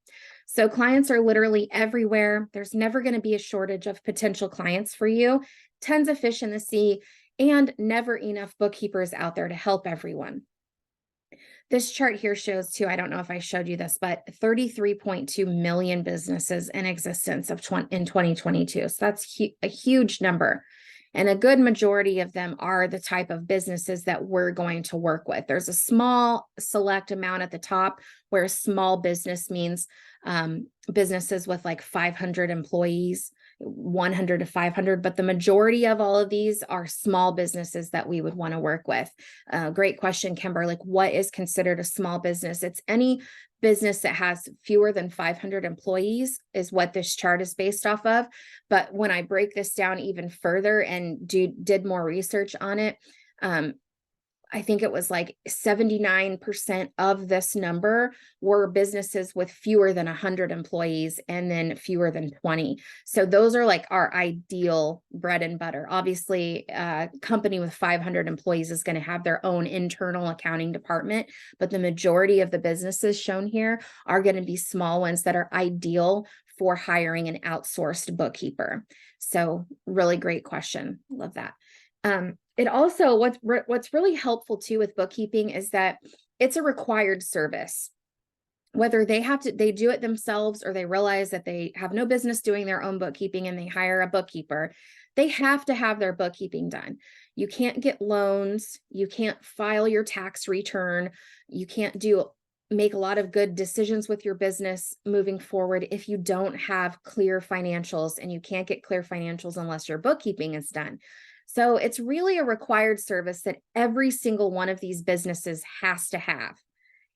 So clients are literally everywhere. There's never going to be a shortage of potential clients for you, tons of fish in the sea, and never enough bookkeepers out there to help everyone. This chart here shows too, I don't know if I showed you this, but 33.2 million businesses in existence in 2022. So that's a huge number. And a good majority of them are the type of businesses that we're going to work with. There's a small select amount at the top where small business means businesses with like 500 employees, 100 to 500, but the majority of all of these are small businesses that we would want to work with. Great question, Kimber. Like, what is considered a small business? It's any business that has fewer than 500 employees is what this chart is based off of. But when I break this down even further and did more research on it, I think it was like 79% of this number were businesses with fewer than 100 employees and then fewer than 20. So those are like our ideal bread and butter. Obviously, a company with 500 employees is going to have their own internal accounting department, but the majority of the businesses shown here are going to be small ones that are ideal for hiring an outsourced bookkeeper. So really great question. Love that. It also, what's really helpful too with bookkeeping is that it's a required service. Whether they do it themselves or they realize that they have no business doing their own bookkeeping and they hire a bookkeeper, they have to have their bookkeeping done. You can't get loans. You can't file your tax return. You can't make a lot of good decisions with your business moving forward if you don't have clear financials, and you can't get clear financials unless your bookkeeping is done. So it's really a required service that every single one of these businesses has to have.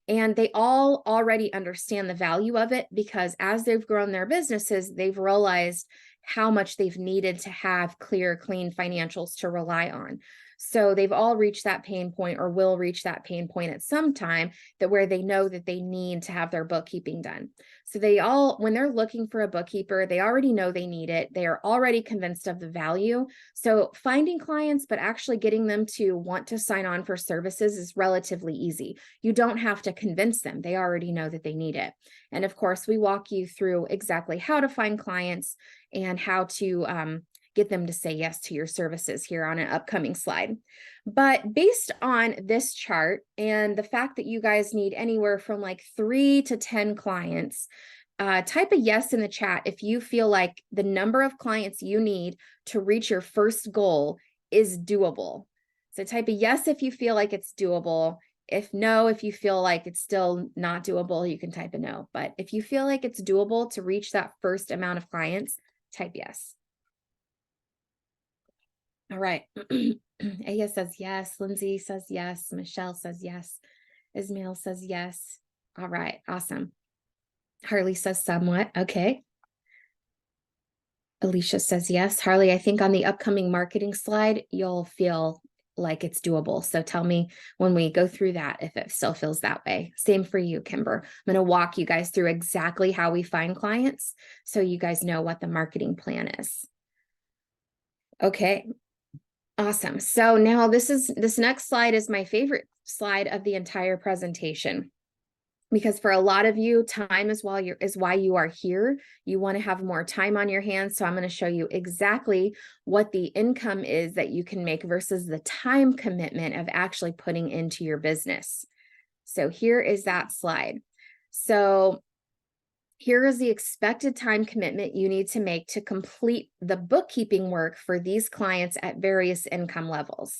And they all already understand the value of it, because as they've grown their businesses, they've realized how much they've needed to have clear, clean financials to rely on. So they've all reached that pain point, or will reach that pain point at some time, that where they know that they need to have their bookkeeping done. So when they're looking for a bookkeeper, they already know they need it. They are already convinced of the value. So finding clients, but actually getting them to want to sign on for services is relatively easy. You don't have to convince them. They already know that they need it. And of course, we walk you through exactly how to find clients and how to get them to say yes to your services here on an upcoming slide. But based on this chart and the fact that you guys need anywhere from like 3 to 10 clients, type a yes in the chat if you feel like the number of clients you need to reach your first goal is doable. So type a yes if you feel like it's doable. If no, if you feel like it's still not doable, you can type a no. But if you feel like it's doable to reach that first amount of clients, type yes. All right. Aya says yes. Lindsay says yes. Michelle says yes. Ismail says yes. All right. Awesome. Harley says somewhat. Okay. Alicia says yes. Harley, I think on the upcoming marketing slide, you'll feel like it's doable. So tell me when we go through that if it still feels that way. Same for you, Kimber. I'm going to walk you guys through exactly how we find clients so you guys know what the marketing plan is. Okay. Awesome. So now this next slide is my favorite slide of the entire presentation, because for a lot of you, time is why you are here. You want to have more time on your hands. So I'm going to show you exactly what the income is that you can make versus the time commitment of actually putting into your business. So here is that slide. So here is the expected time commitment you need to make to complete the bookkeeping work for these clients at various income levels.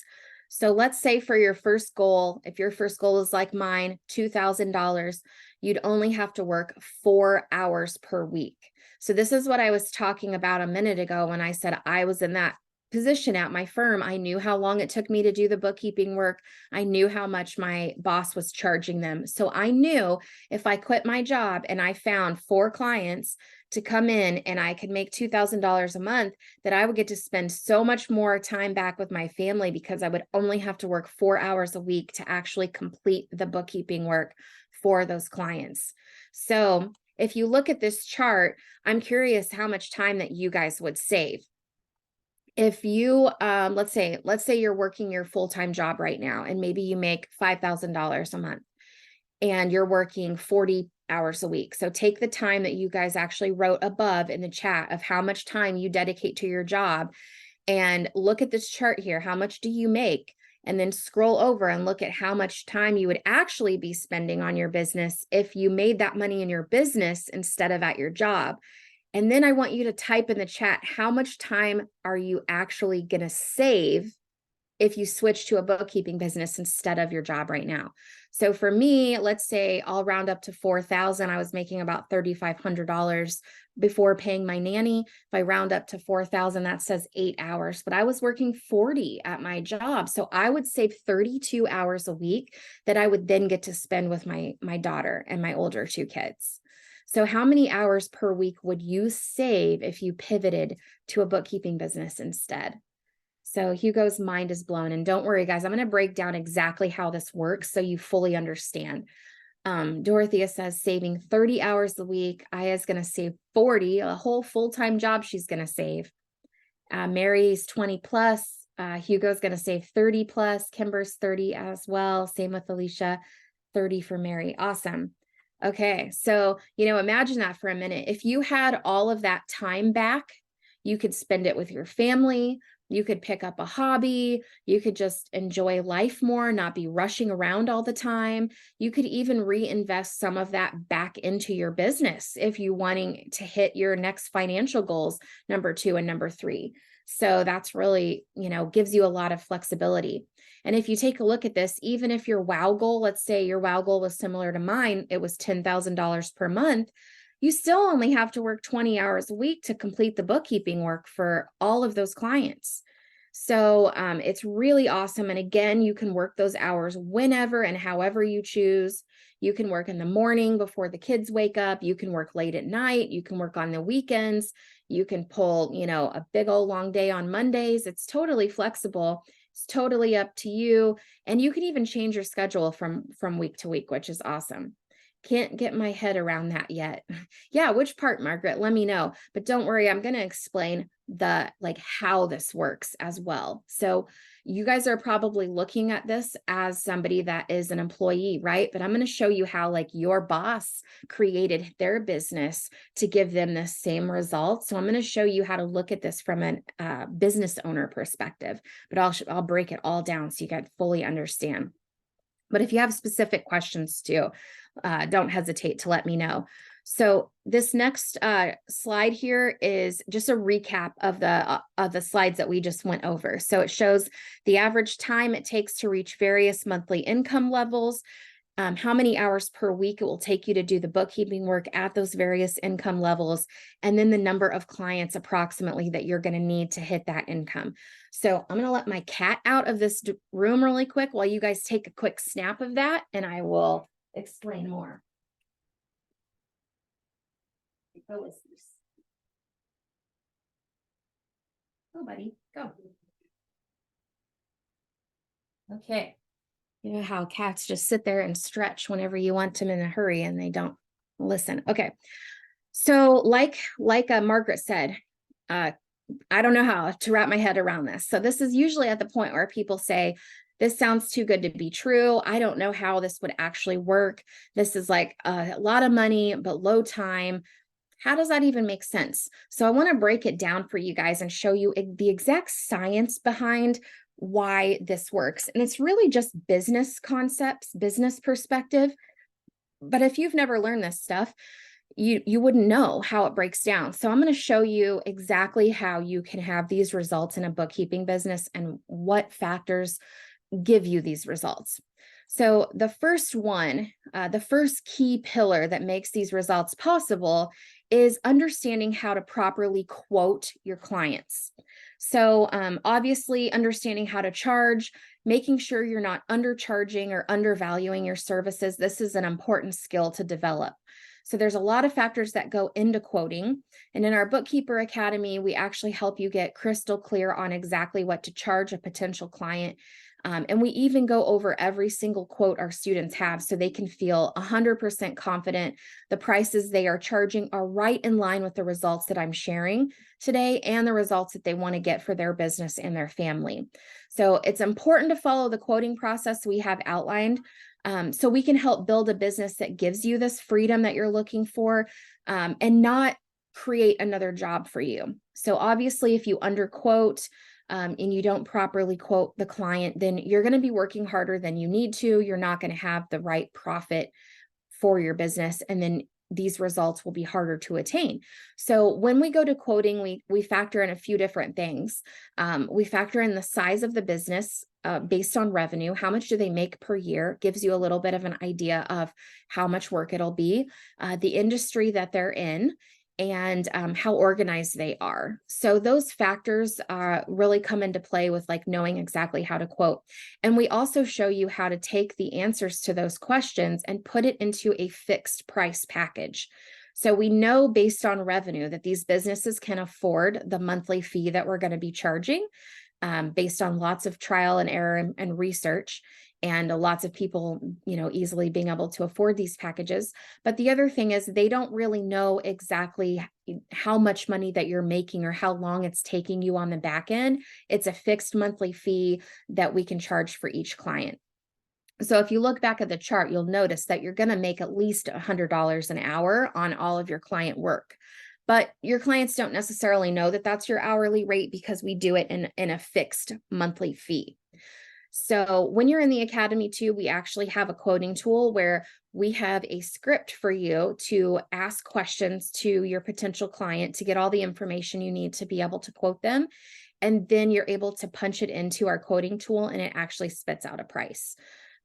So let's say for your first goal, if your first goal is like mine, $2,000, you'd only have to work 4 hours per week. So this is what I was talking about a minute ago when I said I was in that position at my firm. I knew how long it took me to do the bookkeeping work. I knew how much my boss was charging them. So I knew if I quit my job and I found 4 clients to come in and I could make $2,000 a month, that I would get to spend so much more time back with my family, because I would only have to work 4 hours a week to actually complete the bookkeeping work for those clients. So if you look at this chart, I'm curious how much time that you guys would save. If you, let's say you're working your full-time job right now, and maybe you make $5,000 a month and you're working 40 hours a week. So take the time that you guys actually wrote above in the chat of how much time you dedicate to your job, and look at this chart here. How much do you make? And then scroll over and look at how much time you would actually be spending on your business if you made that money in your business instead of at your job. And then I want you to type in the chat, how much time are you actually going to save if you switch to a bookkeeping business instead of your job right now? So for me, let's say I'll round up to 4,000. I was making about $3,500 before paying my nanny. If I round up to 4,000, that says 8 hours, but I was working 40 at my job. So I would save 32 hours a week that I would then get to spend with my daughter and my older 2 kids. So how many hours per week would you save if you pivoted to a bookkeeping business instead? So Hugo's mind is blown. And don't worry, guys, I'm going to break down exactly how this works so you fully understand. Dorothea says saving 30 hours a week. Aya's going to save 40, a whole full-time job she's going to save. Mary's 20 plus. Hugo's going to save 30 plus. Kimber's 30 as well. Same with Alicia, 30 for Mary. Awesome. Okay. So, imagine that for a minute. If you had all of that time back, you could spend it with your family. You could pick up a hobby. You could just enjoy life more, not be rushing around all the time. You could even reinvest some of that back into your business if you wanting to hit your next financial goals, number 2 and number 3. So that's really, gives you a lot of flexibility. And if you take a look at this, even if your WOW goal, let's say your WOW goal was similar to mine, it was $10,000 per month, you still only have to work 20 hours a week to complete the bookkeeping work for all of those clients. So it's really awesome. And again, you can work those hours whenever and however you choose. You can work in the morning before the kids wake up. You can work late at night. You can work on the weekends. You can pull, a big old long day on Mondays. It's totally flexible. It's totally up to you. And you can even change your schedule from week to week, which is awesome. Can't get my head around that yet. Yeah, which part, Margaret? Let me know. But don't worry, I'm going to explain how this works as well. So you guys are probably looking at this as somebody that is an employee, right? But I'm going to show you how your boss created their business to give them the same results. So I'm going to show you how to look at this from a business owner perspective, but I'll break it all down so you guys fully understand. But if you have specific questions too, don't hesitate to let me know. So this next slide here is just a recap of the slides that we just went over. So it shows the average time it takes to reach various monthly income levels, how many hours per week it will take you to do the bookkeeping work at those various income levels, and then the number of clients approximately that you're going to need to hit that income. So I'm going to let my cat out of this room really quick while you guys take a quick snap of that, and I will explain more. Go, listeners. Go, buddy, go. Okay. You know how cats just sit there and stretch whenever you want them in a hurry and they don't listen. Okay. So like Margaret said, I don't know how to wrap my head around this. So this is usually at the point where people say, this sounds too good to be true. I don't know how this would actually work. This is like a lot of money, but low time. How does that even make sense? So I want to break it down for you guys and show you the exact science behind why this works. And it's really just business concepts, business perspective. But if you've never learned this stuff, you wouldn't know how it breaks down. So I'm going to show you exactly how you can have these results in a bookkeeping business and what factors give you these results. So the first one, the first key pillar that makes these results possible is understanding how to properly quote your clients. So obviously understanding how to charge, making sure you're not undercharging or undervaluing your services. This is an important skill to develop. So there's a lot of factors that go into quoting. And in our Bookkeeper Academy, we actually help you get crystal clear on exactly what to charge a potential client. And we even go over every single quote our students have so they can feel 100% confident the prices they are charging are right in line with the results that I'm sharing today and the results that they want to get for their business and their family. So it's important to follow the quoting process we have outlined so we can help build a business that gives you this freedom that you're looking for and not create another job for you. So obviously, if you underquote, and you don't properly quote the client, then you're going to be working harder than you need to. You're not going to have the right profit for your business. And then these results will be harder to attain. So when we go to quoting, we factor in a few different things. We factor in the size of the business based on revenue. How much do they make per year? Gives you a little bit of an idea of how much work it'll be, the industry that they're in, and how organized they are. So those factors really come into play with knowing exactly how to quote. And we also show you how to take the answers to those questions and put it into a fixed price package. So we know based on revenue that these businesses can afford the monthly fee that we're going to be charging. based on lots of trial and error and research, and lots of people, easily being able to afford these packages. But the other thing is they don't really know exactly how much money that you're making or how long it's taking you on the back end. It's a fixed monthly fee that we can charge for each client. So if you look back at the chart, you'll notice that you're going to make at least $100 an hour on all of your client work. But your clients don't necessarily know that that's your hourly rate because we do it in a fixed monthly fee. So when you're in the academy too, we actually have a quoting tool where we have a script for you to ask questions to your potential client to get all the information you need to be able to quote them. And then you're able to punch it into our quoting tool and it actually spits out a price.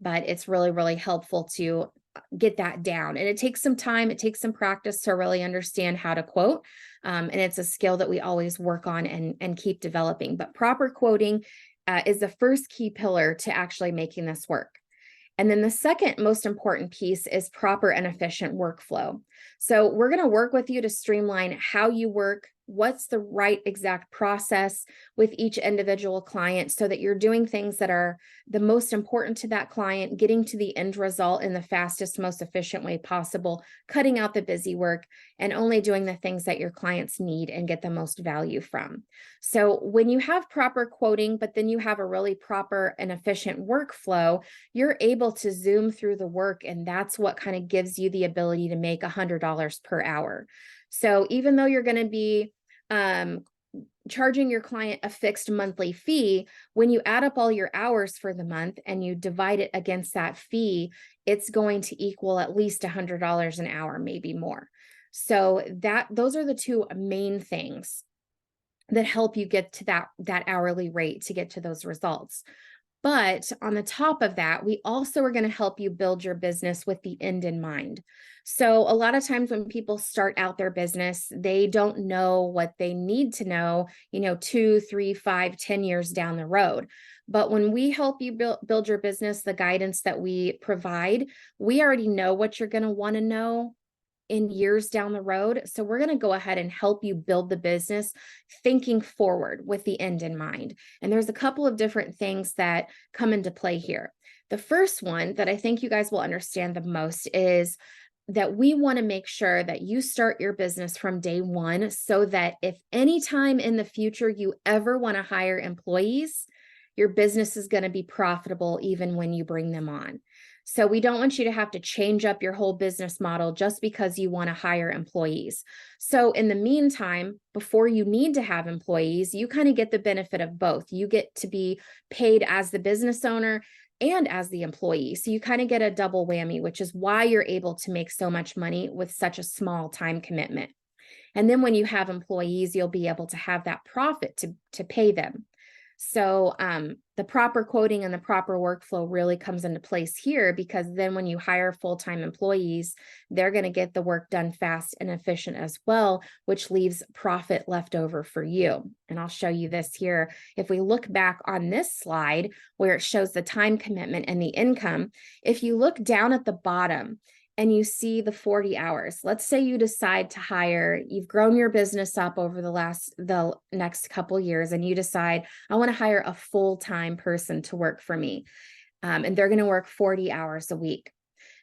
But it's really, really helpful to get that down. And it takes some time, it takes some practice to really understand how to quote. And it's a skill that we always work on and keep developing. But proper quoting is the first key pillar to actually making this work. And then the second most important piece is proper and efficient workflow. So we're going to work with you to streamline how you work, what's the right exact process with each individual client so that you're doing things that are the most important to that client, getting to the end result in the fastest, most efficient way possible, cutting out the busy work, and only doing the things that your clients need and get the most value from. So when you have proper quoting, but then you have a really proper and efficient workflow, you're able to zoom through the work, and that's what kind of gives you the ability to make $100 per hour. So even though you're going to be charging your client a fixed monthly fee, when you add up all your hours for the month and you divide it against that fee, it's going to equal at least $100 an hour, maybe more. So those are the two main things that help you get to that hourly rate to get to those results. But on the top of that, we also are going to help you build your business with the end in mind. So a lot of times when people start out their business, they don't know what they need to know, 2, 3, 5, 10 years down the road. But when we help you build your business, the guidance that we provide, we already know what you're going to want to know in years down the road. So we're going to go ahead and help you build the business thinking forward with the end in mind. And there's a couple of different things that come into play here. The first one that I think you guys will understand the most is that we want to make sure that you start your business from day one so that if any time in the future you ever want to hire employees, your business is going to be profitable even when you bring them on. So we don't want you to have to change up your whole business model just because you want to hire employees. So in the meantime, before you need to have employees, you kind of get the benefit of both. You get to be paid as the business owner and as the employee. So you kind of get a double whammy, which is why you're able to make so much money with such a small time commitment. And then when you have employees, you'll be able to have that profit to pay them. So the proper quoting and the proper workflow really comes into place here, because then when you hire full-time employees, they're going to get the work done fast and efficient as well, which leaves profit left over for you. And I'll show you this here. If we look back on this slide where it shows the time commitment and the income, if you look down at the bottom, and you see the 40 hours. Let's say you decide to hire, you've grown your business up over the next couple years, and you decide, I want to hire a full-time person to work for me. And they're going to work 40 hours a week.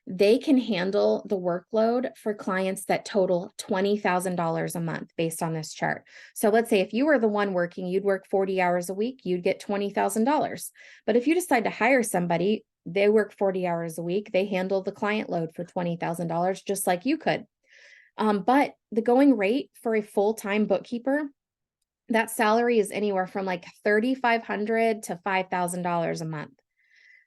They can handle the workload for clients that total $20,000 a month based on this chart. So let's say if you were the one working, you'd work 40 hours a week, you'd get $20,000. But if you decide to hire somebody, they work 40 hours a week, they handle the client load for $20,000, just like you could. But the going rate for a full-time bookkeeper, that salary is anywhere from like $3,500 to $5,000 a month.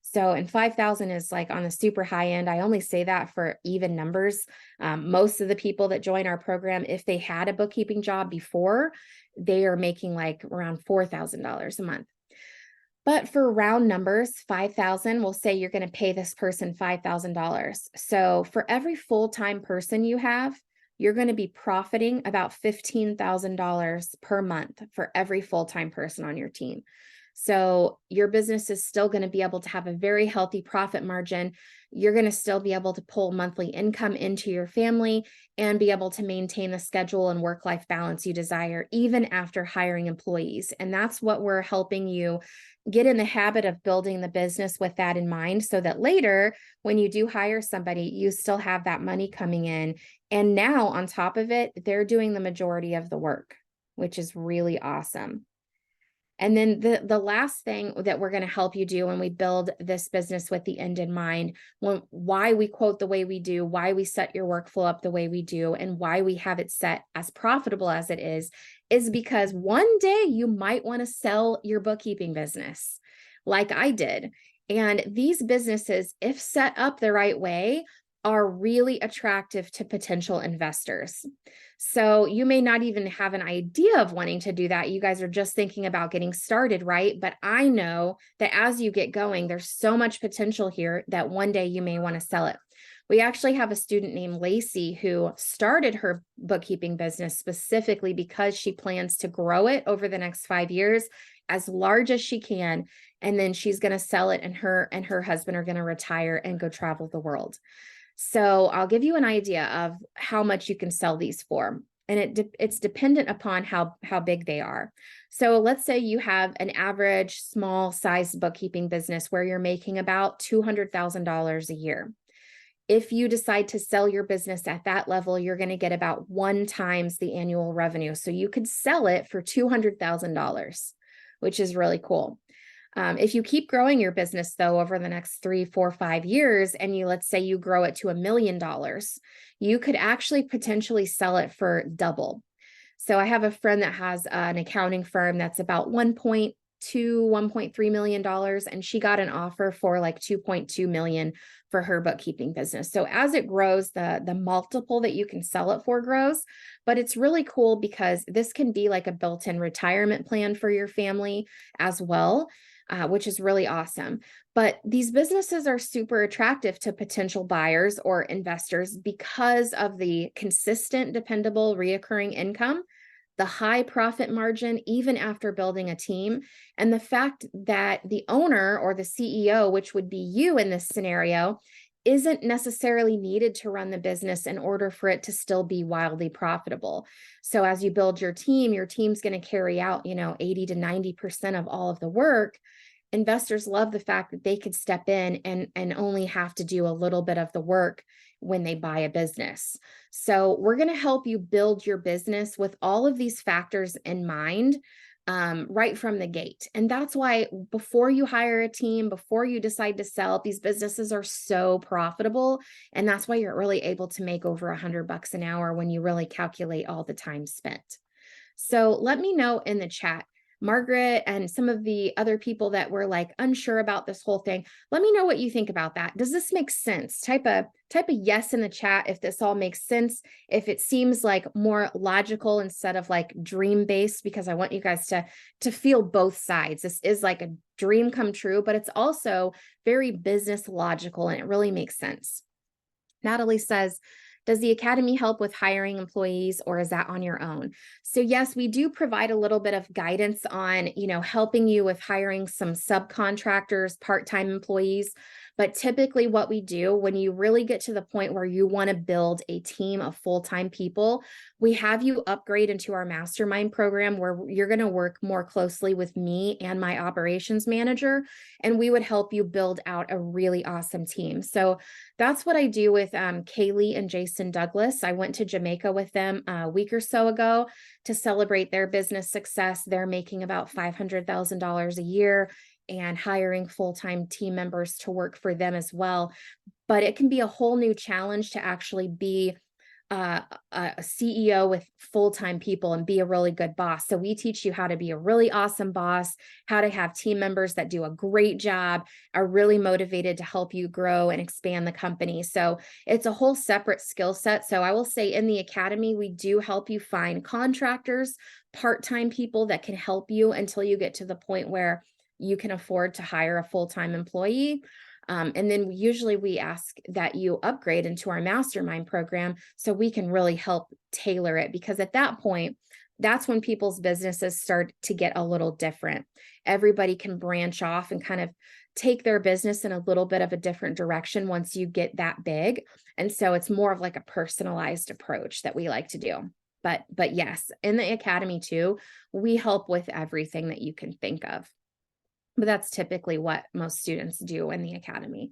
So, and 5,000 is like on the super high end. I only say that for even numbers. Most of the people that join our program, if they had a bookkeeping job before, they are making like around $4,000 a month. But for round numbers, 5,000, we'll say you're going to pay this person $5,000. So for every full-time person you have, you're going to be profiting about $15,000 per month for every full-time person on your team. So your business is still going to be able to have a very healthy profit margin. You're going to still be able to pull monthly income into your family and be able to maintain the schedule and work-life balance you desire, even after hiring employees. And that's what we're helping you get in the habit of building the business with that in mind, so that later, when you do hire somebody, you still have that money coming in. And now, on top of it, they're doing the majority of the work, which is really awesome. And then the last thing that we're going to help you do when we build this business with the end in mind, why we quote the way we do, why we set your workflow up the way we do, and why we have it set as profitable as it is because one day you might want to sell your bookkeeping business like I did. And these businesses, if set up the right way, are really attractive to potential investors. So you may not even have an idea of wanting to do that. You guys are just thinking about getting started, right? But I know that as you get going, there's so much potential here that one day you may want to sell it. We actually have a student named Lacey who started her bookkeeping business specifically because she plans to grow it over the next 5 years as large as she can. And then she's going to sell it, and her husband are going to retire and go travel the world. So I'll give you an idea of how much you can sell these for. And it's dependent upon how big they are. So let's say you have an average small size bookkeeping business where you're making about $200,000 a year. If you decide to sell your business at that level, you're going to get about 1 times the annual revenue. So you could sell it for $200,000, which is really cool. If you keep growing your business, though, over the next 3, 4, 5 years, and let's say you grow it to $1 million, you could actually potentially sell it for double. So I have a friend that has an accounting firm that's about $1.2, $1.3 million, and she got an offer for like $2.2 million for her bookkeeping business. So as it grows, the multiple that you can sell it for grows. But it's really cool because this can be like a built-in retirement plan for your family as well. Which is really awesome. But these businesses are super attractive to potential buyers or investors because of the consistent, dependable, reoccurring income, the high profit margin, even after building a team, and the fact that the owner or the CEO, which would be you in this scenario, isn't necessarily needed to run the business in order for it to still be wildly profitable. So as you build your team's going to carry out, 80 to 90% of all of the work. Investors love the fact that they could step in and only have to do a little bit of the work when they buy a business. So we're going to help you build your business with all of these factors in mind, right from the gate. And that's why before you hire a team, before you decide to sell, these businesses are so profitable. And that's why you're really able to make over $100 an hour when you really calculate all the time spent. So let me know in the chat, Margaret and some of the other people that were like unsure about this whole thing. Let me know what you think about that. Does this make sense? Type a yes in the chat if this all makes sense, if it seems like more logical instead of like dream based, because I want you guys to feel both sides. This is like a dream come true, but it's also very business logical and it really makes sense. Natalie says, does the academy help with hiring employees, or is that on your own? So yes, we do provide a little bit of guidance on, helping you with hiring some subcontractors, part-time employees. But typically what we do when you really get to the point where you want to build a team of full-time people, we have you upgrade into our mastermind program where you're going to work more closely with me and my operations manager, and we would help you build out a really awesome team. So that's what I do with Kaylee and Jason Douglas. I went to Jamaica with them a week or so ago to celebrate their business success. They're making about $500,000 a year and hiring full-time team members to work for them as well. But it can be a whole new challenge to actually be a CEO with full-time people and be a really good boss. So we teach you how to be a really awesome boss, how to have team members that do a great job, are really motivated to help you grow and expand the company. So it's a whole separate skill set. So I will say in the academy, we do help you find contractors, part-time people that can help you until you get to the point where you can afford to hire a full-time employee. And then usually we ask that you upgrade into our mastermind program so we can really help tailor it, because at that point, that's when people's businesses start to get a little different. Everybody can branch off and kind of take their business in a little bit of a different direction once you get that big. And so it's more of like a personalized approach that we like to do. But yes, in the academy too, we help with everything that you can think of. But that's typically what most students do in the academy.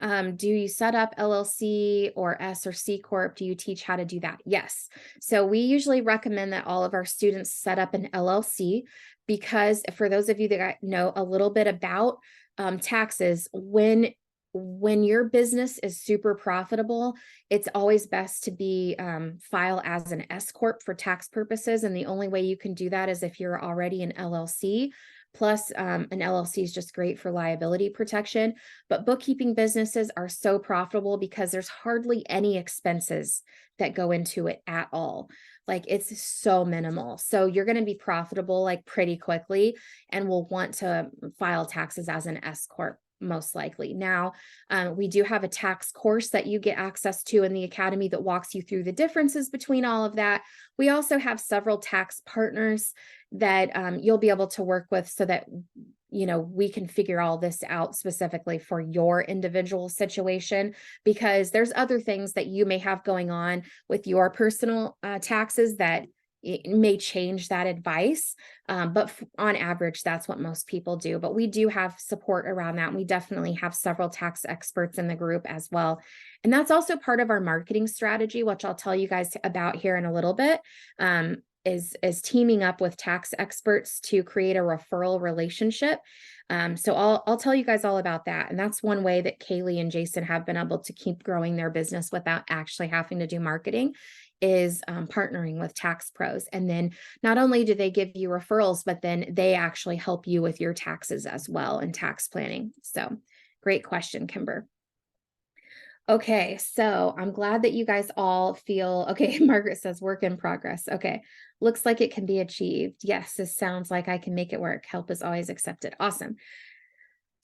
Do you set up LLC or S or C Corp? Do you teach how to do that? Yes. So we usually recommend that all of our students set up an LLC, because for those of you that know a little bit about taxes, when your business is super profitable, it's always best to be file as an S Corp for tax purposes. And the only way you can do that is if you're already an LLC. Plus, an LLC is just great for liability protection. But bookkeeping businesses are so profitable because there's hardly any expenses that go into it at all. Like, it's so minimal. So you're going to be profitable like pretty quickly, and will want to file taxes as an S Corp most likely. Now, we do have a tax course that you get access to in the academy that walks you through the differences between all of that. We also have several tax partners that you'll be able to work with so that we can figure all this out specifically for your individual situation, because there's other things that you may have going on with your personal taxes that it may change that advice. But on average, that's what most people do. But we do have support around that. And we definitely have several tax experts in the group as well. And that's also part of our marketing strategy, which I'll tell you guys about here in a little bit. Is teaming up with tax experts to create a referral relationship. So I'll tell you guys all about that. And that's one way that Kaylee and Jason have been able to keep growing their business without actually having to do marketing, is partnering with tax pros. And then not only do they give you referrals, but then they actually help you with your taxes as well and tax planning. So great question, Kimber. Okay, so I'm glad that you guys all feel okay. Margaret says work in progress. Okay, looks like it can be achieved. Yes, this sounds like I can make it work. Help is always accepted. Awesome.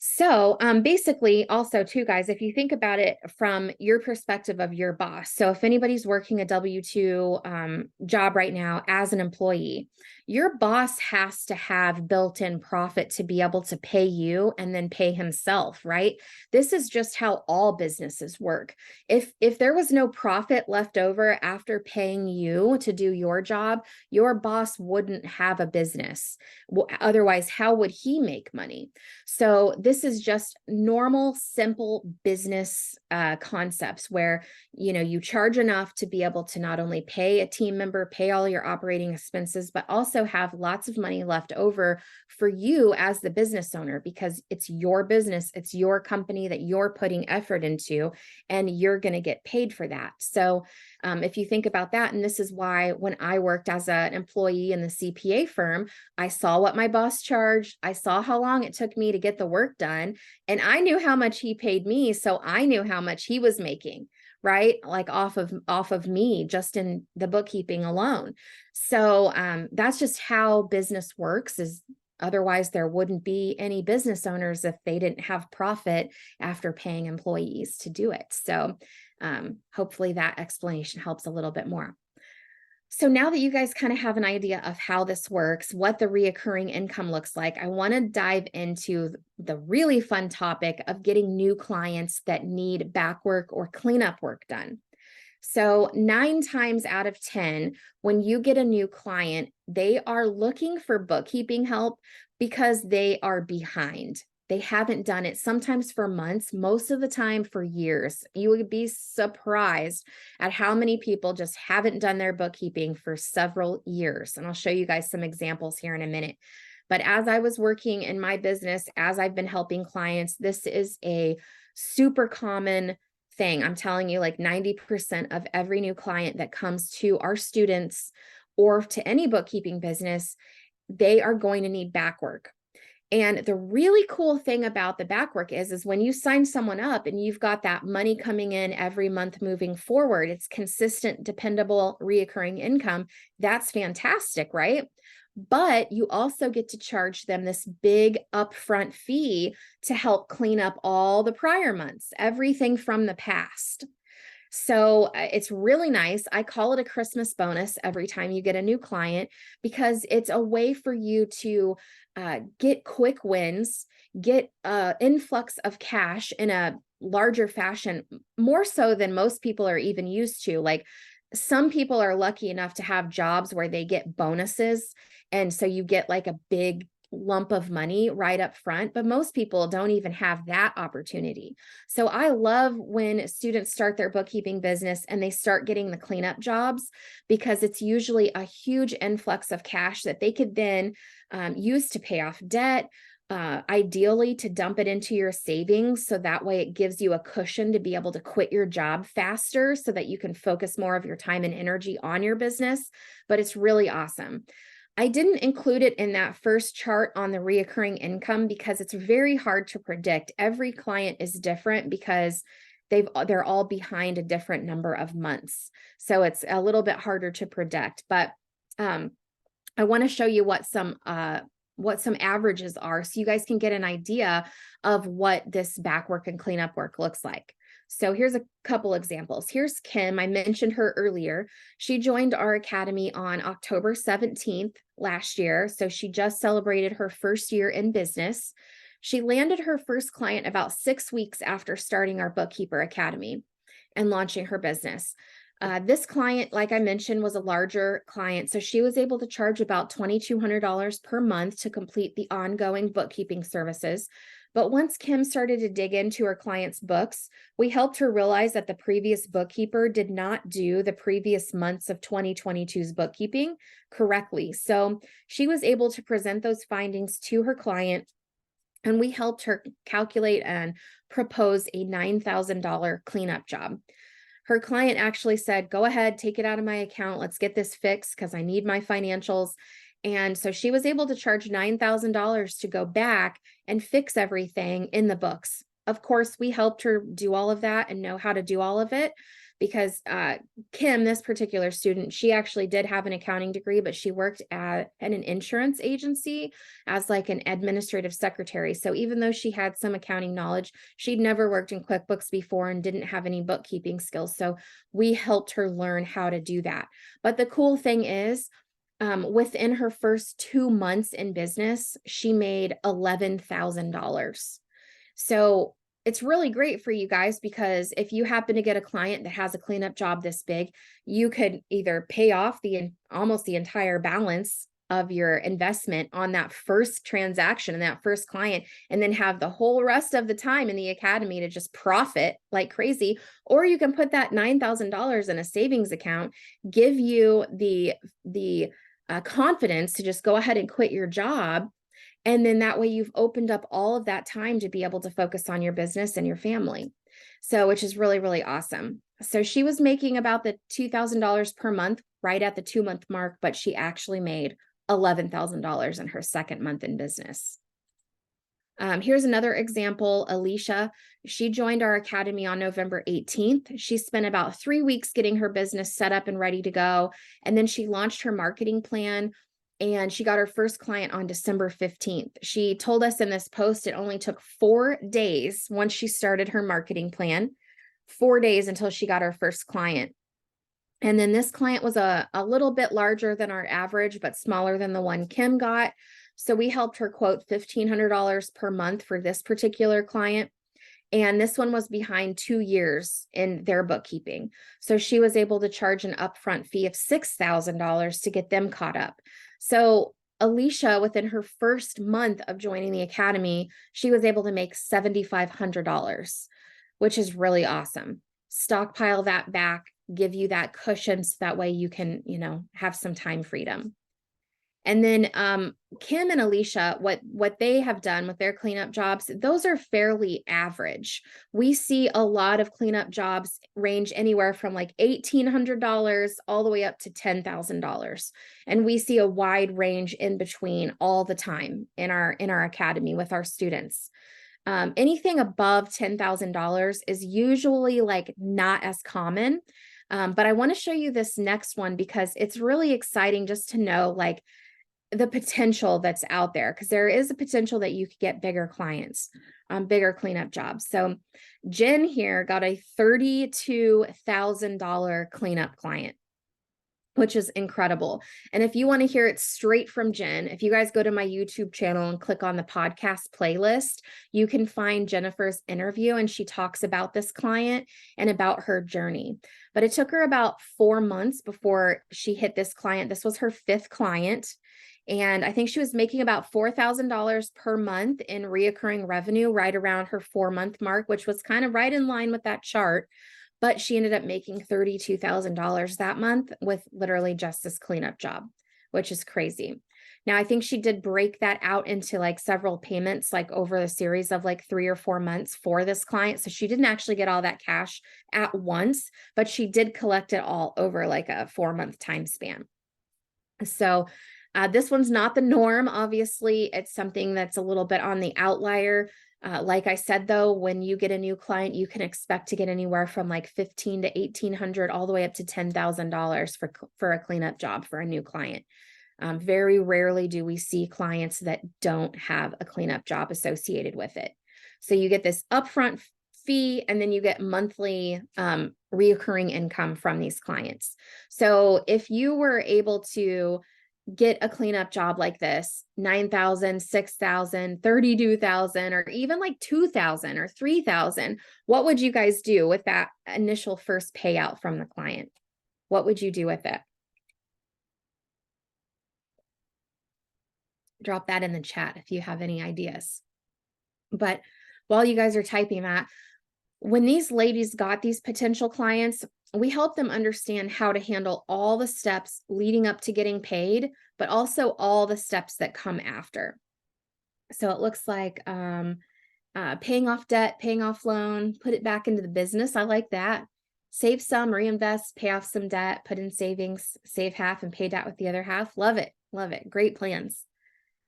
So basically also too, guys, if you think about it from your perspective of your boss. So if anybody's working a W-2 job right now as an employee, your boss has to have built-in profit to be able to pay you and then pay himself, right? This is just how all businesses work. If there was no profit left over after paying you to do your job, your boss wouldn't have a business. Well, otherwise, how would he make money? So this is just normal, simple business concepts where, you charge enough to be able to not only pay a team member, pay all your operating expenses, but also have lots of money left over for you as the business owner, because it's your business, it's your company that you're putting effort into, and you're going to get paid for that. So if you think about that, and this is why when I worked as an employee in the CPA firm, I saw what my boss charged. I saw how long it took me to get the work done, and I knew how much he paid me. So I knew how much he was making, right? Like off of me, just in the bookkeeping alone. So that's just how business works. Is otherwise there wouldn't be any business owners if they didn't have profit after paying employees to do it. So hopefully that explanation helps a little bit more. So now that you guys kind of have an idea of how this works, what the reoccurring income looks like, I want to dive into the really fun topic of getting new clients that need back work or cleanup work done. So 9 times out of 10, when you get a new client, they are looking for bookkeeping help because they are behind. They haven't done it, sometimes for months, most of the time for years. You would be surprised at how many people just haven't done their bookkeeping for several years. And I'll show you guys some examples here in a minute. But as I was working in my business, as I've been helping clients, this is a super common thing. I'm telling you, like 90% of every new client that comes to our students or to any bookkeeping business, they are going to need back work. And the really cool thing about the back work is when you sign someone up and you've got that money coming in every month moving forward, it's consistent, dependable, reoccurring income. That's fantastic, right? But you also get to charge them this big upfront fee to help clean up all the prior months, everything from the past. So it's really nice. I call it a Christmas bonus every time you get a new client, because it's a way for you to get quick wins, get influx of cash in a larger fashion, more so than most people are even used to. Like, some people are lucky enough to have jobs where they get bonuses. And so you get like a big lump of money right up front, but most people don't even have that opportunity. So I love when students start their bookkeeping business and they start getting the cleanup jobs, because it's usually a huge influx of cash that they could then use to pay off debt, ideally to dump it into your savings. So that way it gives you a cushion to be able to quit your job faster so that you can focus more of your time and energy on your business. But it's really awesome. I didn't include it in that first chart on the reoccurring income because it's very hard to predict. Every client is different because they're all behind a different number of months. So it's a little bit harder to predict, but I want to show you what some averages are so you guys can get an idea of what this back work and cleanup work looks like. So here's a couple examples. Here's Kim. I mentioned her earlier. She joined our academy on October 17th last year. So she just celebrated her first year in business. She landed her first client about 6 weeks after starting our bookkeeper academy and launching her business. This client, like I mentioned, was a larger client, so she was able to charge about $2,200 per month to complete the ongoing bookkeeping services. But once Kim started to dig into her client's books, we helped her realize that the previous bookkeeper did not do the previous months of 2022's bookkeeping correctly. So she was able to present those findings to her client, and we helped her calculate and propose a $9,000 cleanup job. Her client actually said, go ahead, take it out of my account. Let's get this fixed because I need my financials. And so she was able to charge $9,000 to go back and fix everything in the books. Of course, we helped her do all of that and know how to do all of it, because Kim, this particular student, she actually did have an accounting degree, but she worked at an insurance agency as like an administrative secretary. So even though she had some accounting knowledge, she'd never worked in QuickBooks before and didn't have any bookkeeping skills. So we helped her learn how to do that. But the cool thing is, within her first 2 months in business, she made $11,000. So it's really great for you guys, because if you happen to get a client that has a cleanup job this big, you could either pay off almost the entire balance of your investment on that first transaction and that first client, and then have the whole rest of the time in the academy to just profit like crazy. Or you can put that $9,000 in a savings account, give you the confidence to just go ahead and quit your job. And then that way you've opened up all of that time to be able to focus on your business and your family. So, which is really, really awesome. So she was making about the $2,000 per month right at the 2-month mark, but she actually made $11,000 in her second month in business. Here's another example, Alicia. She joined our academy on November 18th. She spent about 3 weeks getting her business set up and ready to go. And then she launched her marketing plan, and she got her first client on December 15th. She told us in this post it only took 4 days once she started her marketing plan, 4 days until she got her first client. And then this client was a little bit larger than our average, but smaller than the one Kim got. So we helped her quote $1,500 per month for this particular client. And this one was behind 2 years in their bookkeeping. So she was able to charge an upfront fee of $6,000 to get them caught up. So Alicia, within her first month of joining the academy, she was able to make $7,500, which is really awesome. Stockpile that back, give you that cushion so that way you can, have some time freedom. And then Kim and Alicia, what they have done with their cleanup jobs, those are fairly average. We see a lot of cleanup jobs range anywhere from like $1,800 all the way up to $10,000. And we see a wide range in between all the time in our academy with our students. Anything above $10,000 is usually like not as common. But I want to show you this next one because it's really exciting just to know, like, the potential that's out there, because there is a potential that you could get bigger clients, bigger cleanup jobs. So Jen here got a $32,000 cleanup client, which is incredible. And if you want to hear it straight from Jen, if you guys go to my YouTube channel and click on the podcast playlist, you can find Jennifer's interview, and she talks about this client and about her journey. But it took her about 4 months before she hit this client. This was her 5th client. And I think she was making about $4,000 per month in reoccurring revenue right around her 4-month mark, which was kind of right in line with that chart. But she ended up making $32,000 that month with literally just this cleanup job, which is crazy. Now, I think she did break that out into like several payments, like over a series of like 3 or 4 months for this client. So she didn't actually get all that cash at once, but she did collect it all over like a 4-month time span. So this one's not the norm. Obviously, it's something that's a little bit on the outlier. Like I said, though, when you get a new client, you can expect to get anywhere from like $1,500 to $1,800 all the way up to $10,000 for a cleanup job for a new client. Very rarely do we see clients that don't have a cleanup job associated with it. So you get this upfront fee, and then you get monthly reoccurring income from these clients. So if you were able to get a cleanup job like this, 9,000, 6,000, 32,000, or even like 2,000 or 3,000, what would you guys do with that initial first payout from the client? What would you do with it? Drop that in the chat if you have any ideas. But while you guys are typing that, when these ladies got these potential clients, we help them understand how to handle all the steps leading up to getting paid, but also all the steps that come after. So it looks like paying off debt, paying off loan, put it back into the business. I like that. Save some, reinvest, pay off some debt, put in savings, save half and pay debt with the other half. Love it. Love it. Great plans.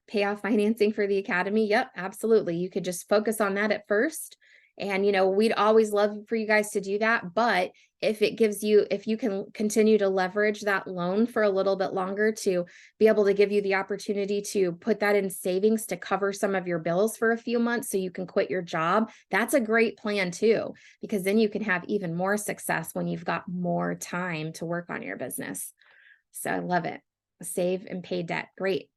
Pay off financing for the academy. Yep, absolutely. You could just focus on that at first. And, we'd always love for you guys to do that. But if you can continue to leverage that loan for a little bit longer to be able to give you the opportunity to put that in savings to cover some of your bills for a few months so you can quit your job, that's a great plan too, because then you can have even more success when you've got more time to work on your business. So I love it. Save and pay debt. Great.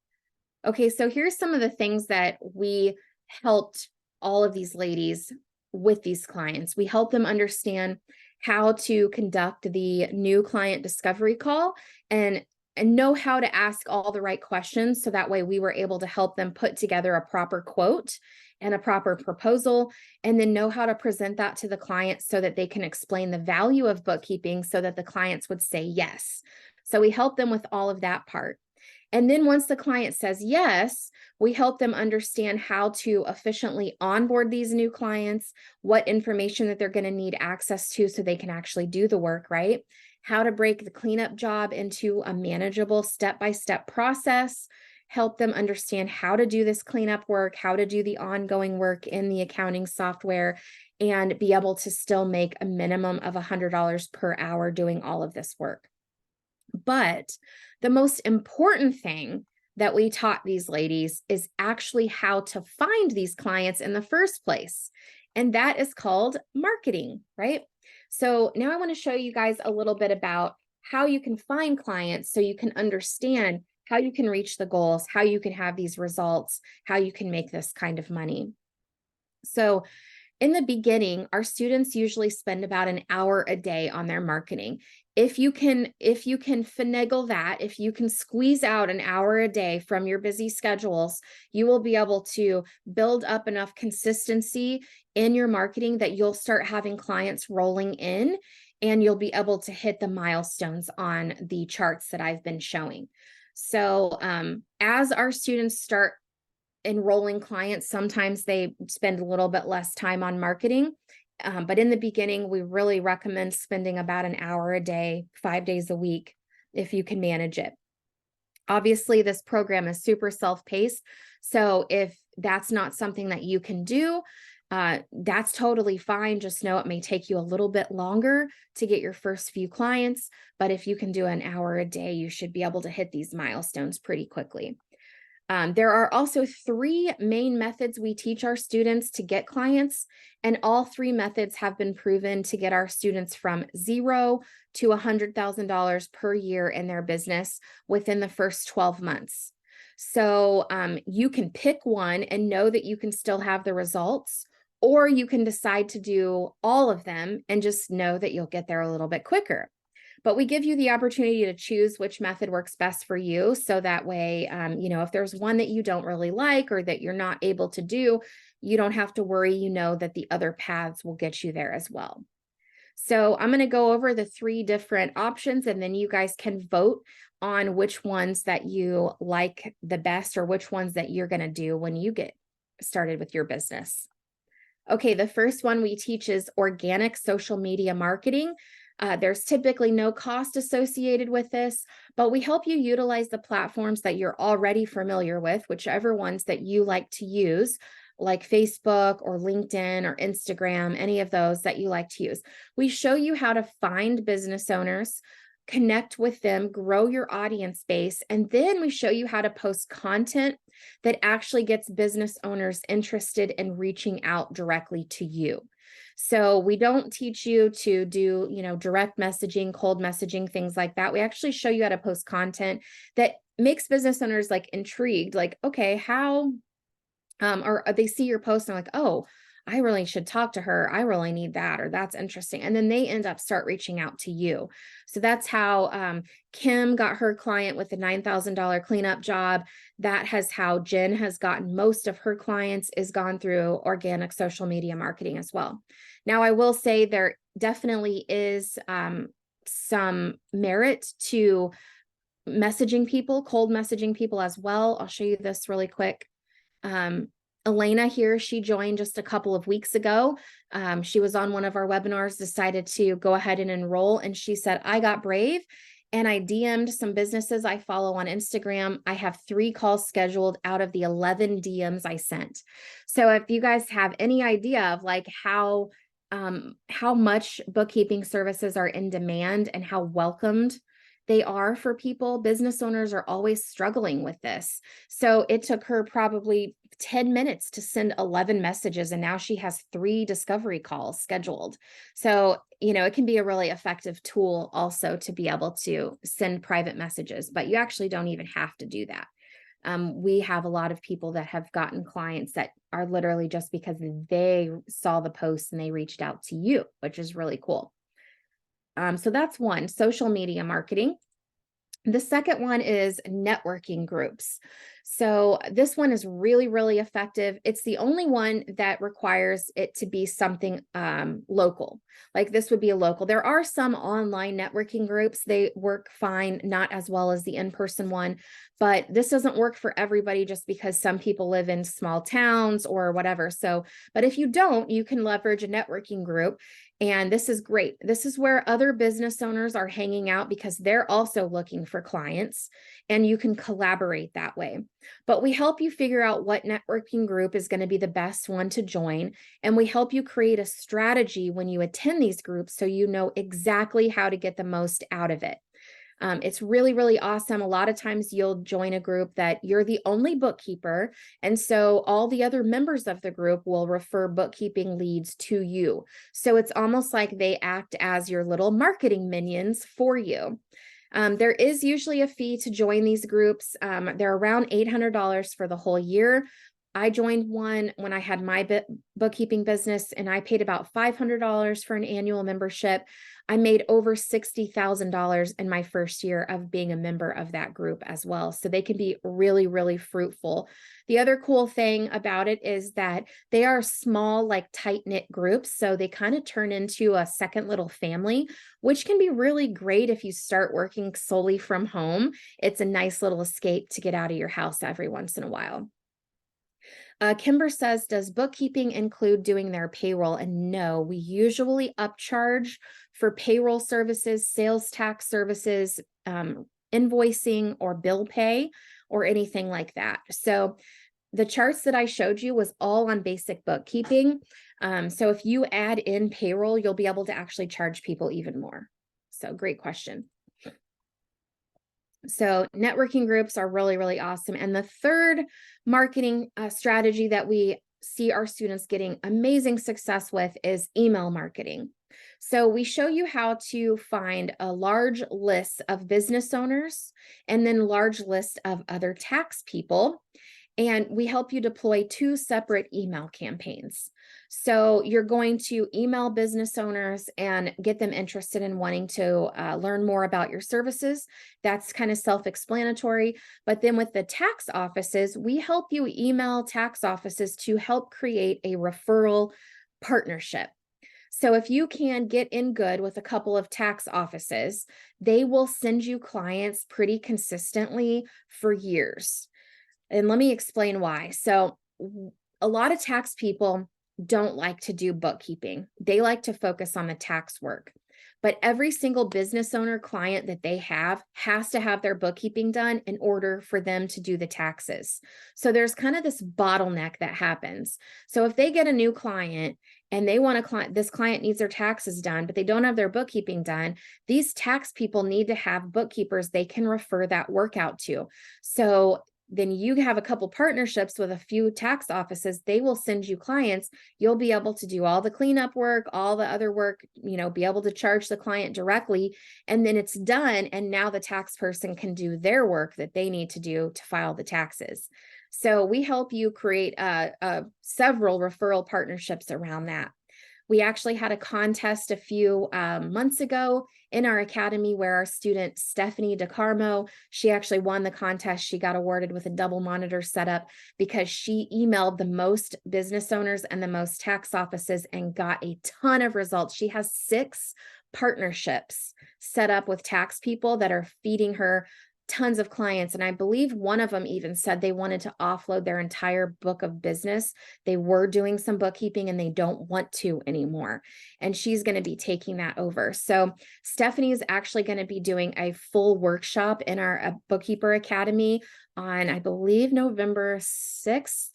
Okay, so here's some of the things that we helped all of these ladies with these clients. We help them understand how to conduct the new client discovery call and know how to ask all the right questions. So that way we were able to help them put together a proper quote and a proper proposal, and then know how to present that to the client so that they can explain the value of bookkeeping so that the clients would say yes. So we help them with all of that part. And then once the client says yes, we help them understand how to efficiently onboard these new clients, what information that they're going to need access to so they can actually do the work, right? How to break the cleanup job into a manageable step-by-step process, help them understand how to do this cleanup work, how to do the ongoing work in the accounting software, and be able to still make a minimum of $100 per hour doing all of this work. But the most important thing that we taught these ladies is actually how to find these clients in the first place. And that is called marketing, right? So now I want to show you guys a little bit about how you can find clients so you can understand how you can reach the goals, how you can have these results, how you can make this kind of money. So in the beginning, our students usually spend about an hour a day on their marketing. If you can finagle that, if you can squeeze out an hour a day from your busy schedules, you will be able to build up enough consistency in your marketing that you'll start having clients rolling in, and you'll be able to hit the milestones on the charts that I've been showing. So as our students start enrolling clients, sometimes they spend a little bit less time on marketing. But in the beginning, we really recommend spending about an hour a day, 5 days a week, if you can manage it. Obviously, this program is super self-paced. So if that's not something that you can do, that's totally fine. Just know it may take you a little bit longer to get your first few clients. But if you can do an hour a day, you should be able to hit these milestones pretty quickly. There are also 3 main methods we teach our students to get clients, and all 3 methods have been proven to get our students from $0 to $100,000 per year in their business within the first 12 months. So you can pick one and know that you can still have the results, or you can decide to do all of them and just know that you'll get there a little bit quicker. But we give you the opportunity to choose which method works best for you. So that way, if there's one that you don't really like or that you're not able to do, you don't have to worry. You know that the other paths will get you there as well. So I'm going to go over the 3 different options, and then you guys can vote on which ones that you like the best or which ones that you're going to do when you get started with your business. Okay, the first one we teach is organic social media marketing. There's typically no cost associated with this, but we help you utilize the platforms that you're already familiar with, whichever ones that you like to use, like Facebook or LinkedIn or Instagram, any of those that you like to use. We show you how to find business owners, connect with them, grow your audience base, and then we show you how to post content that actually gets business owners interested in reaching out directly to you. So we don't teach you to do, direct messaging, cold messaging, things like that. We actually show you how to post content that makes business owners like intrigued, like, okay, how, or they see your post and like, oh, I really should talk to her. I really need that, or that's interesting. And then they end up start reaching out to you. So that's how Kim got her client with the $9,000 cleanup job. That has how Jen has gotten most of her clients, is gone through organic social media marketing as well. Now, I will say there definitely is some merit to messaging people, cold messaging people as well. I'll show you this really quick. Elena here, she joined just a couple of weeks ago. She was on one of our webinars, decided to go ahead and enroll. And she said, I got brave and I DM'd some businesses I follow on Instagram. I have 3 calls scheduled out of the 11 DMs I sent. So if you guys have any idea of like how much bookkeeping services are in demand and how welcomed they are for people, business owners are always struggling with this. So it took her probably 10 minutes to send 11 messages, and now she has 3 discovery calls scheduled. So, it can be a really effective tool also to be able to send private messages, but you actually don't even have to do that. We have a lot of people that have gotten clients that are literally just because they saw the post and they reached out to you, which is really cool. So that's one, social media marketing. The second one is networking groups. So this one is really, really effective. It's the only one that requires it to be something local. Like this would be a local. There are some online networking groups. They work fine, not as well as the in-person one, but this doesn't work for everybody just because some people live in small towns or whatever. So, but if you don't, you can leverage a networking group. And this is great. This is where other business owners are hanging out because they're also looking for clients, and you can collaborate that way. But we help you figure out what networking group is going to be the best one to join. And we help you create a strategy when you attend these groups so you know exactly how to get the most out of it. It's really, really awesome. A lot of times you'll join a group that you're the only bookkeeper. And so all the other members of the group will refer bookkeeping leads to you. So it's almost like they act as your little marketing minions for you. There is usually a fee to join these groups. They're around $800 for the whole year. I joined one when I had my bookkeeping business, and I paid about $500 for an annual membership. I made over $60,000 in my first year of being a member of that group as well. So they can be really, really fruitful. The other cool thing about it is that they are small, like tight-knit groups. So they kind of turn into a second little family, which can be really great if you start working solely from home. It's a nice little escape to get out of your house every once in a while. Kimber says, does bookkeeping include doing their payroll? And no, we usually upcharge for payroll services, sales tax services, invoicing or bill pay or anything like that. So the charts that I showed you was all on basic bookkeeping. So if you add in payroll, you'll be able to actually charge people even more. So great question. So networking groups are really, really awesome. And the third marketing strategy that we see our students getting amazing success with is email marketing. So we show you how to find a large list of business owners and then large list of other tax people. And we help you deploy 2 separate email campaigns. So you're going to email business owners and get them interested in wanting to learn more about your services. That's kind of self-explanatory. But then with the tax offices, we help you email tax offices to help create a referral partnership. So if you can get in good with a couple of tax offices, they will send you clients pretty consistently for years. And let me explain why. So, a lot of tax people don't like to do bookkeeping. They like to focus on the tax work. But every single business owner client that they have has to have their bookkeeping done in order for them to do the taxes. So there's kind of this bottleneck that happens. So if they get a new client and they want a client, this client needs their taxes done, but they don't have their bookkeeping done, these tax people need to have bookkeepers they can refer that work out to. So then you have a couple partnerships with a few tax offices, they will send you clients. You'll be able to do all the cleanup work, all the other work, be able to charge the client directly, and then it's done. And now the tax person can do their work that they need to do to file the taxes. So we help you create several referral partnerships around that. We actually had a contest a few months ago in our academy where our student Stephanie DeCarmo, she actually won the contest. She got awarded with a double monitor setup because she emailed the most business owners and the most tax offices and got a ton of results. She has 6 partnerships set up with tax people that are feeding her tons of clients. And I believe one of them even said they wanted to offload their entire book of business. They were doing some bookkeeping and they don't want to anymore. And she's going to be taking that over. So Stephanie is actually going to be doing a full workshop in our Bookkeeper Academy on, I believe, November 6th.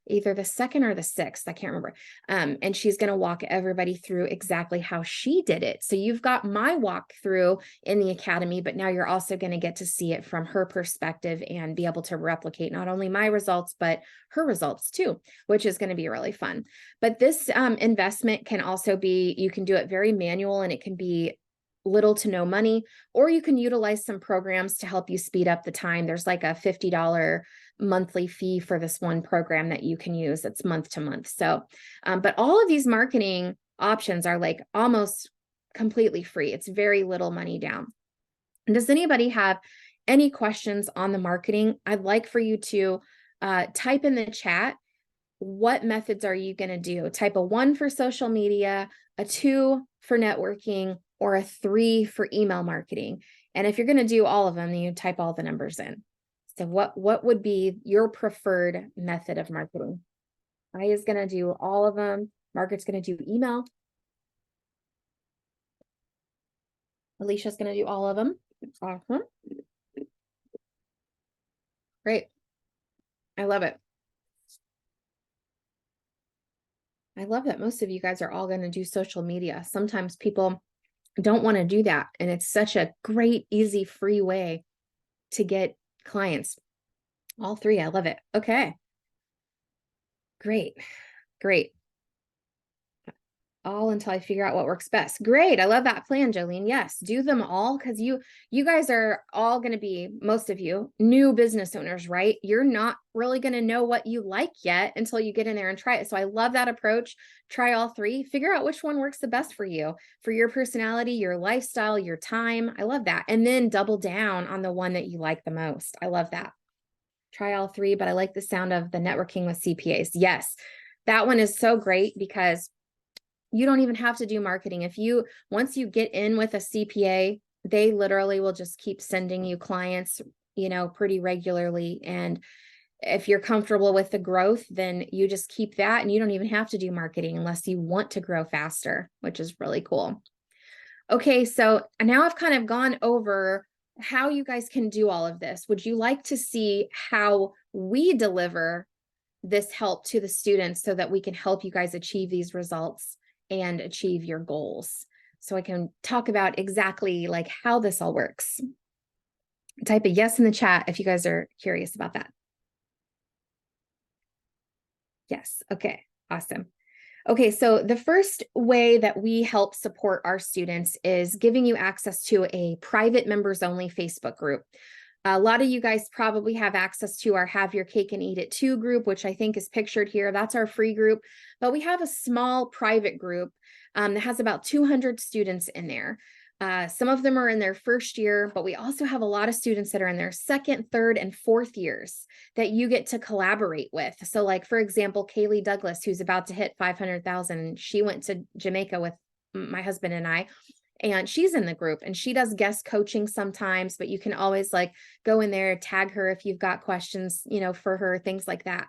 Either the 2nd or the 6th, I can't remember. And she's going to walk everybody through exactly how she did it. So you've got my walkthrough in the academy, but now you're also going to get to see it from her perspective and be able to replicate not only my results, but her results too, which is going to be really fun. But this investment can also be, you can do it very manual and it can be little to no money, or you can utilize some programs to help you speed up the time. There's like a $50 monthly fee for this one program that you can use. It's month to month. So, but all of these marketing options are like almost completely free. It's very little money down. And does anybody have any questions on the marketing? I'd like for you to type in the chat. What methods are you going to do? Type a 1 for social media, a 2 for networking, or a 3 for email marketing. And if you're going to do all of them, then you type all the numbers in. So what would be your preferred method of marketing? I is going to do all of them. Margaret's going to do email. Alicia's going to do all of them. Awesome. Great. I love it. I love that most of you guys are all going to do social media. Sometimes people don't want to do that. And it's such a great, easy, free way to get clients. All 3. I love it. Okay. Great. Great. All until I figure out what works best. Great. I love that plan, Jolene. Yes, do them all because you guys are all going to be, most of you, new business owners, right? You're not really going to know what you like yet until you get in there and try it. So I love that approach. Try all 3. Figure out which one works the best for you, for your personality, your lifestyle, your time. I love that. And then double down on the one that you like the most. I love that. Try all 3, but I like the sound of the networking with CPAs. Yes, that one is so great because you don't even have to do marketing. Once you get in with a CPA, they literally will just keep sending you clients, pretty regularly. And if you're comfortable with the growth, then you just keep that and you don't even have to do marketing unless you want to grow faster, which is really cool. Okay, so now I've kind of gone over how you guys can do all of this. Would you like to see how we deliver this help to the students so that we can help you guys achieve these results and achieve your goals? So I can talk about exactly like how this all works. Type a yes in the chat if you guys are curious about that. Yes. Okay. Awesome. Okay, so the first way that we help support our students is giving you access to a private members only Facebook group. A lot of you guys probably have access to our Have Your Cake and Eat It Too group, which I think is pictured here. That's our free group, but we have a small private group that has about 200 students in there. Some of them are in their first year, but we also have a lot of students that are in their second, third, and fourth years that you get to collaborate with. So like, for example, Kaylee Douglas, who's about to hit 500,000, she went to Jamaica with my husband and I, and she's in the group and she does guest coaching sometimes, but you can always like go in there, tag her if you've got questions, for her, things like that.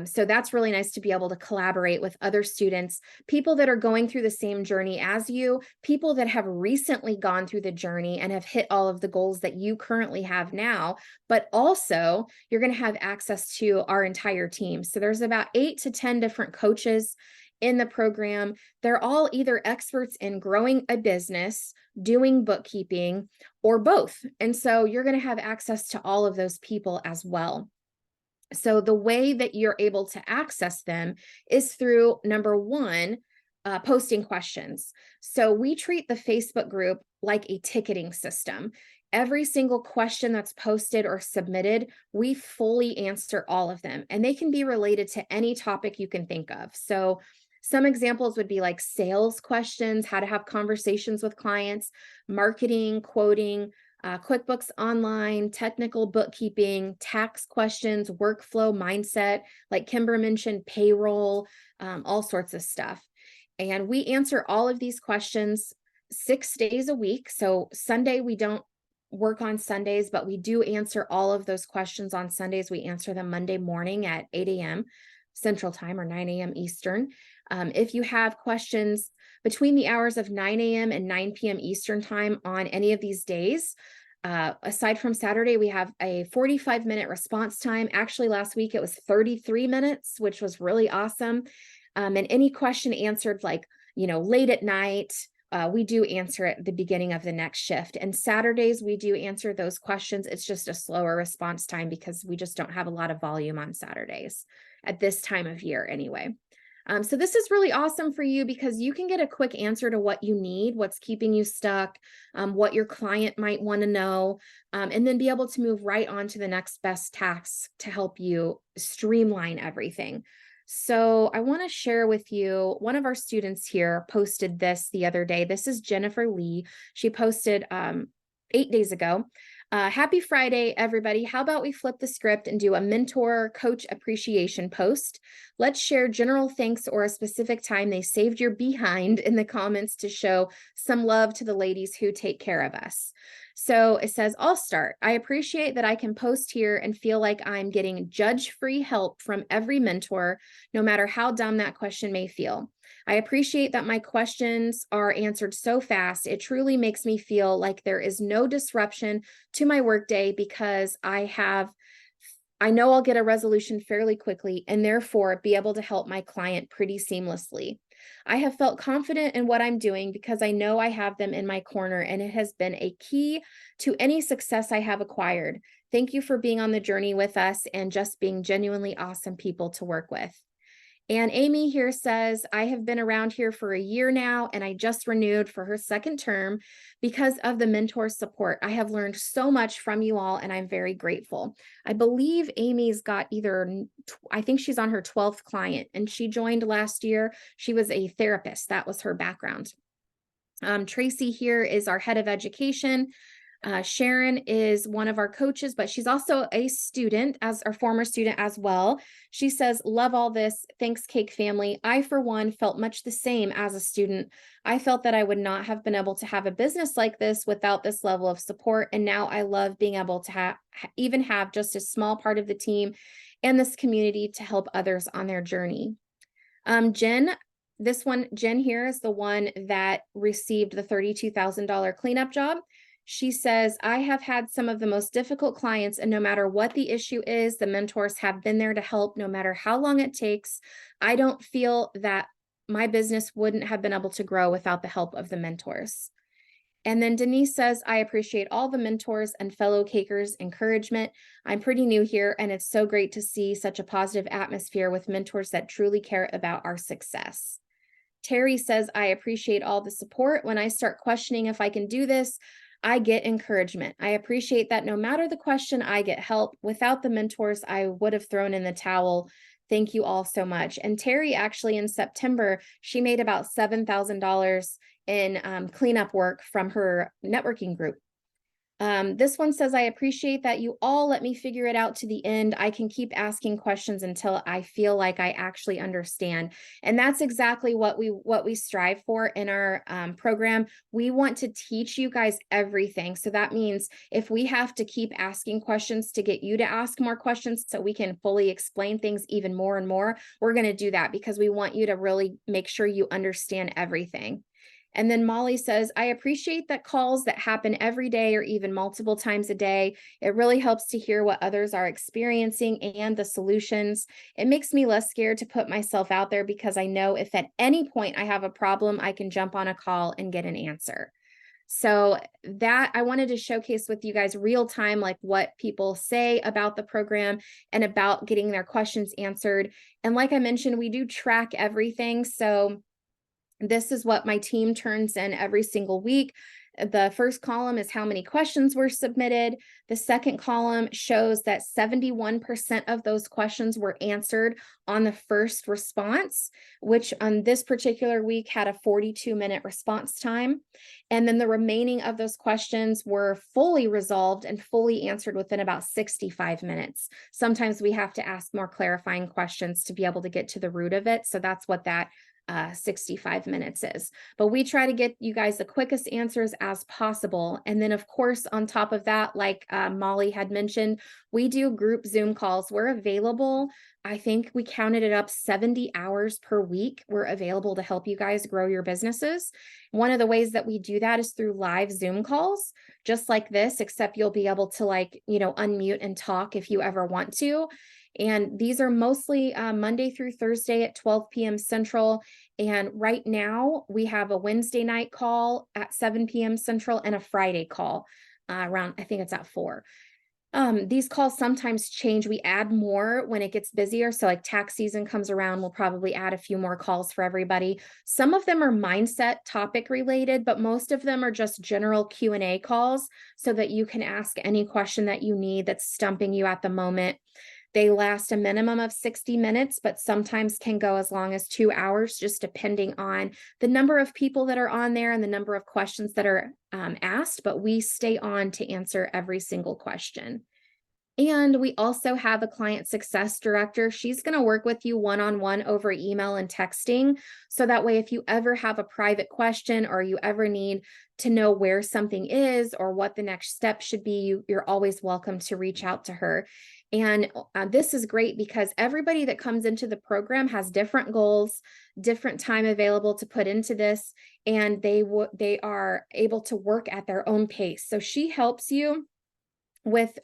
So that's really nice to be able to collaborate with other students, people that are going through the same journey as you, people that have recently gone through the journey and have hit all of the goals that you currently have now, but also you're going to have access to our entire team. So there's about 8 to 10 different coaches in the program. They're all either experts in growing a business, doing bookkeeping, or both. And so you're going to have access to all of those people as well. So the way that you're able to access them is through number one, posting questions. So we treat the Facebook group like a ticketing system. Every single question that's posted or submitted, we fully answer all of them, and they can be related to any topic you can think of. So some examples would be like sales questions, how to have conversations with clients, marketing, quoting, QuickBooks Online, technical bookkeeping, tax questions, workflow, mindset, like Kimber mentioned, payroll, all sorts of stuff. And we answer all of these questions 6 days a week. So Sunday, we don't work on Sundays, but we do answer all of those questions on Sundays. We answer them Monday morning at 8 a.m. Central Time or 9 a.m. Eastern. If you have questions between the hours of 9 a.m. and 9 p.m. Eastern Time on any of these days, aside from Saturday, we have a 45-minute response time. Actually, last week it was 33 minutes, which was really awesome. And any question answered like, late at night, we do answer at the beginning of the next shift. And Saturdays, we do answer those questions. It's just a slower response time because we just don't have a lot of volume on Saturdays at this time of year anyway. So this is really awesome for you because you can get a quick answer to what you need, what's keeping you stuck, what your client might want to know, and then be able to move right on to the next best task to help you streamline everything. So I want to share with you, one of our students here posted this the other day. This is Jennifer Lee. She posted 8 days ago. Happy Friday, everybody. How about we flip the script and do a mentor coach appreciation post? Let's share general thanks or a specific time they saved your behind in the comments to show some love to the ladies who take care of us. So it says, I'll start. I appreciate that I can post here and feel like I'm getting judge-free help from every mentor, no matter how dumb that question may feel. I appreciate that my questions are answered so fast. It truly makes me feel like there is no disruption to my workday because I know I'll get a resolution fairly quickly and therefore be able to help my client pretty seamlessly. I have felt confident in what I'm doing because I know I have them in my corner, and it has been a key to any success I have acquired. Thank you for being on the journey with us and just being genuinely awesome people to work with. And Amy here says, I have been around here for a year now, and I just renewed for her second term because of the mentor support. I have learned so much from you all, and I'm very grateful. I believe Amy's got I think she's on her 12th client, and she joined last year. She was a therapist. That was her background. Tracy here is our head of education. Sharon is one of our coaches, but she's also a student, as our former student as well. She says, love all this. Thanks, Cake Family. I, for one, felt much the same as a student. I felt that I would not have been able to have a business like this without this level of support. And now I love being able to even have just a small part of the team and this community to help others on their journey. Jen here is the one that received the $32,000 cleanup job. She says, I have had some of the most difficult clients, and no matter what the issue is, the mentors have been there to help no matter how long it takes. I don't feel that my business wouldn't have been able to grow without the help of the mentors. And then Denise says, I appreciate all the mentors and fellow cakers' encouragement. I'm pretty new here, and it's so great to see such a positive atmosphere with mentors that truly care about our success. Terry says, I appreciate all the support. When I start questioning if I can do this, I get encouragement. I appreciate that no matter the question, I get help. Without the mentors, I would have thrown in the towel. Thank you all so much. And Terry, actually, in September, she made about $7,000 in cleanup work from her networking group. This one says, I appreciate that you all let me figure it out to the end. I can keep asking questions until I feel like I actually understand. And that's exactly what we strive for in our program. We want to teach you guys everything. So that means if we have to keep asking questions to get you to ask more questions so we can fully explain things even more and more, we're going to do that because we want you to really make sure you understand everything. And then Molly says, I appreciate that calls that happen every day or even multiple times a day. It really helps to hear what others are experiencing and the solutions. It makes me less scared to put myself out there because I know if at any point I have a problem, I can jump on a call and get an answer. So that I wanted to showcase with you guys real time, like what people say about the program and about getting their questions answered. And like I mentioned, we do track everything. So this is what my team turns in every single week. The first column is how many questions were submitted. The second column shows that 71% of those questions were answered on the first response, which on this particular week had a 42-minute response time. And then the remaining of those questions were fully resolved and fully answered within about 65 minutes. Sometimes we have to ask more clarifying questions to be able to get to the root of it. So that's what that 65 minutes is. But we try to get you guys the quickest answers as possible. And then, of course, on top of that, like Molly had mentioned, we do group Zoom calls. We're available. I think we counted it up 70 hours per week. We're available to help you guys grow your businesses. One of the ways that we do that is through live Zoom calls, just like this, except you'll be able to unmute and talk if you ever want to. And these are mostly Monday through Thursday at 12 p.m. Central. And right now we have a Wednesday night call at 7 p.m. Central and a Friday call around, I think it's at 4. These calls sometimes change. We add more when it gets busier. So like tax season comes around, we'll probably add a few more calls for everybody. Some of them are mindset topic related, but most of them are just general Q&A calls so that you can ask any question that you need that's stumping you at the moment. They last a minimum of 60 minutes, but sometimes can go as long as 2 hours, just depending on the number of people that are on there and the number of questions that are asked, but we stay on to answer every single question. And we also have a client success director. She's going to work with you one-on-one over email and texting. So that way, if you ever have a private question or you ever need to know where something is or what the next step should be, you're always welcome to reach out to her. And this is great because everybody that comes into the program has different goals, different time available to put into this, and they are able to work at their own pace. So she helps you with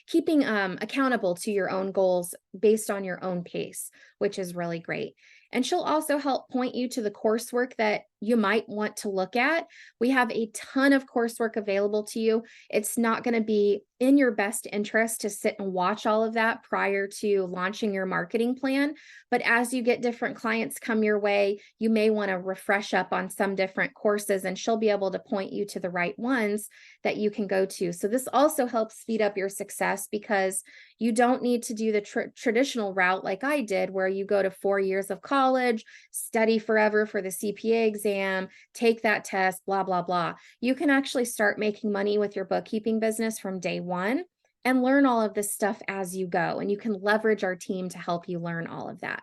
keeping accountable to your own goals based on your own pace, which is really great. And she'll also help point you to the coursework that you might want to look at. We have a ton of coursework available to you. It's not going to be in your best interest to sit and watch all of that prior to launching your marketing plan. But as you get different clients come your way, you may want to refresh up on some different courses, and she'll be able to point you to the right ones that you can go to. So this also helps speed up your success because you don't need to do the traditional route like I did, where you go to 4 years of college, study forever for the CPA exam, take that test, blah, blah, blah. You can actually start making money with your bookkeeping business from day one and learn all of this stuff as you go. And you can leverage our team to help you learn all of that.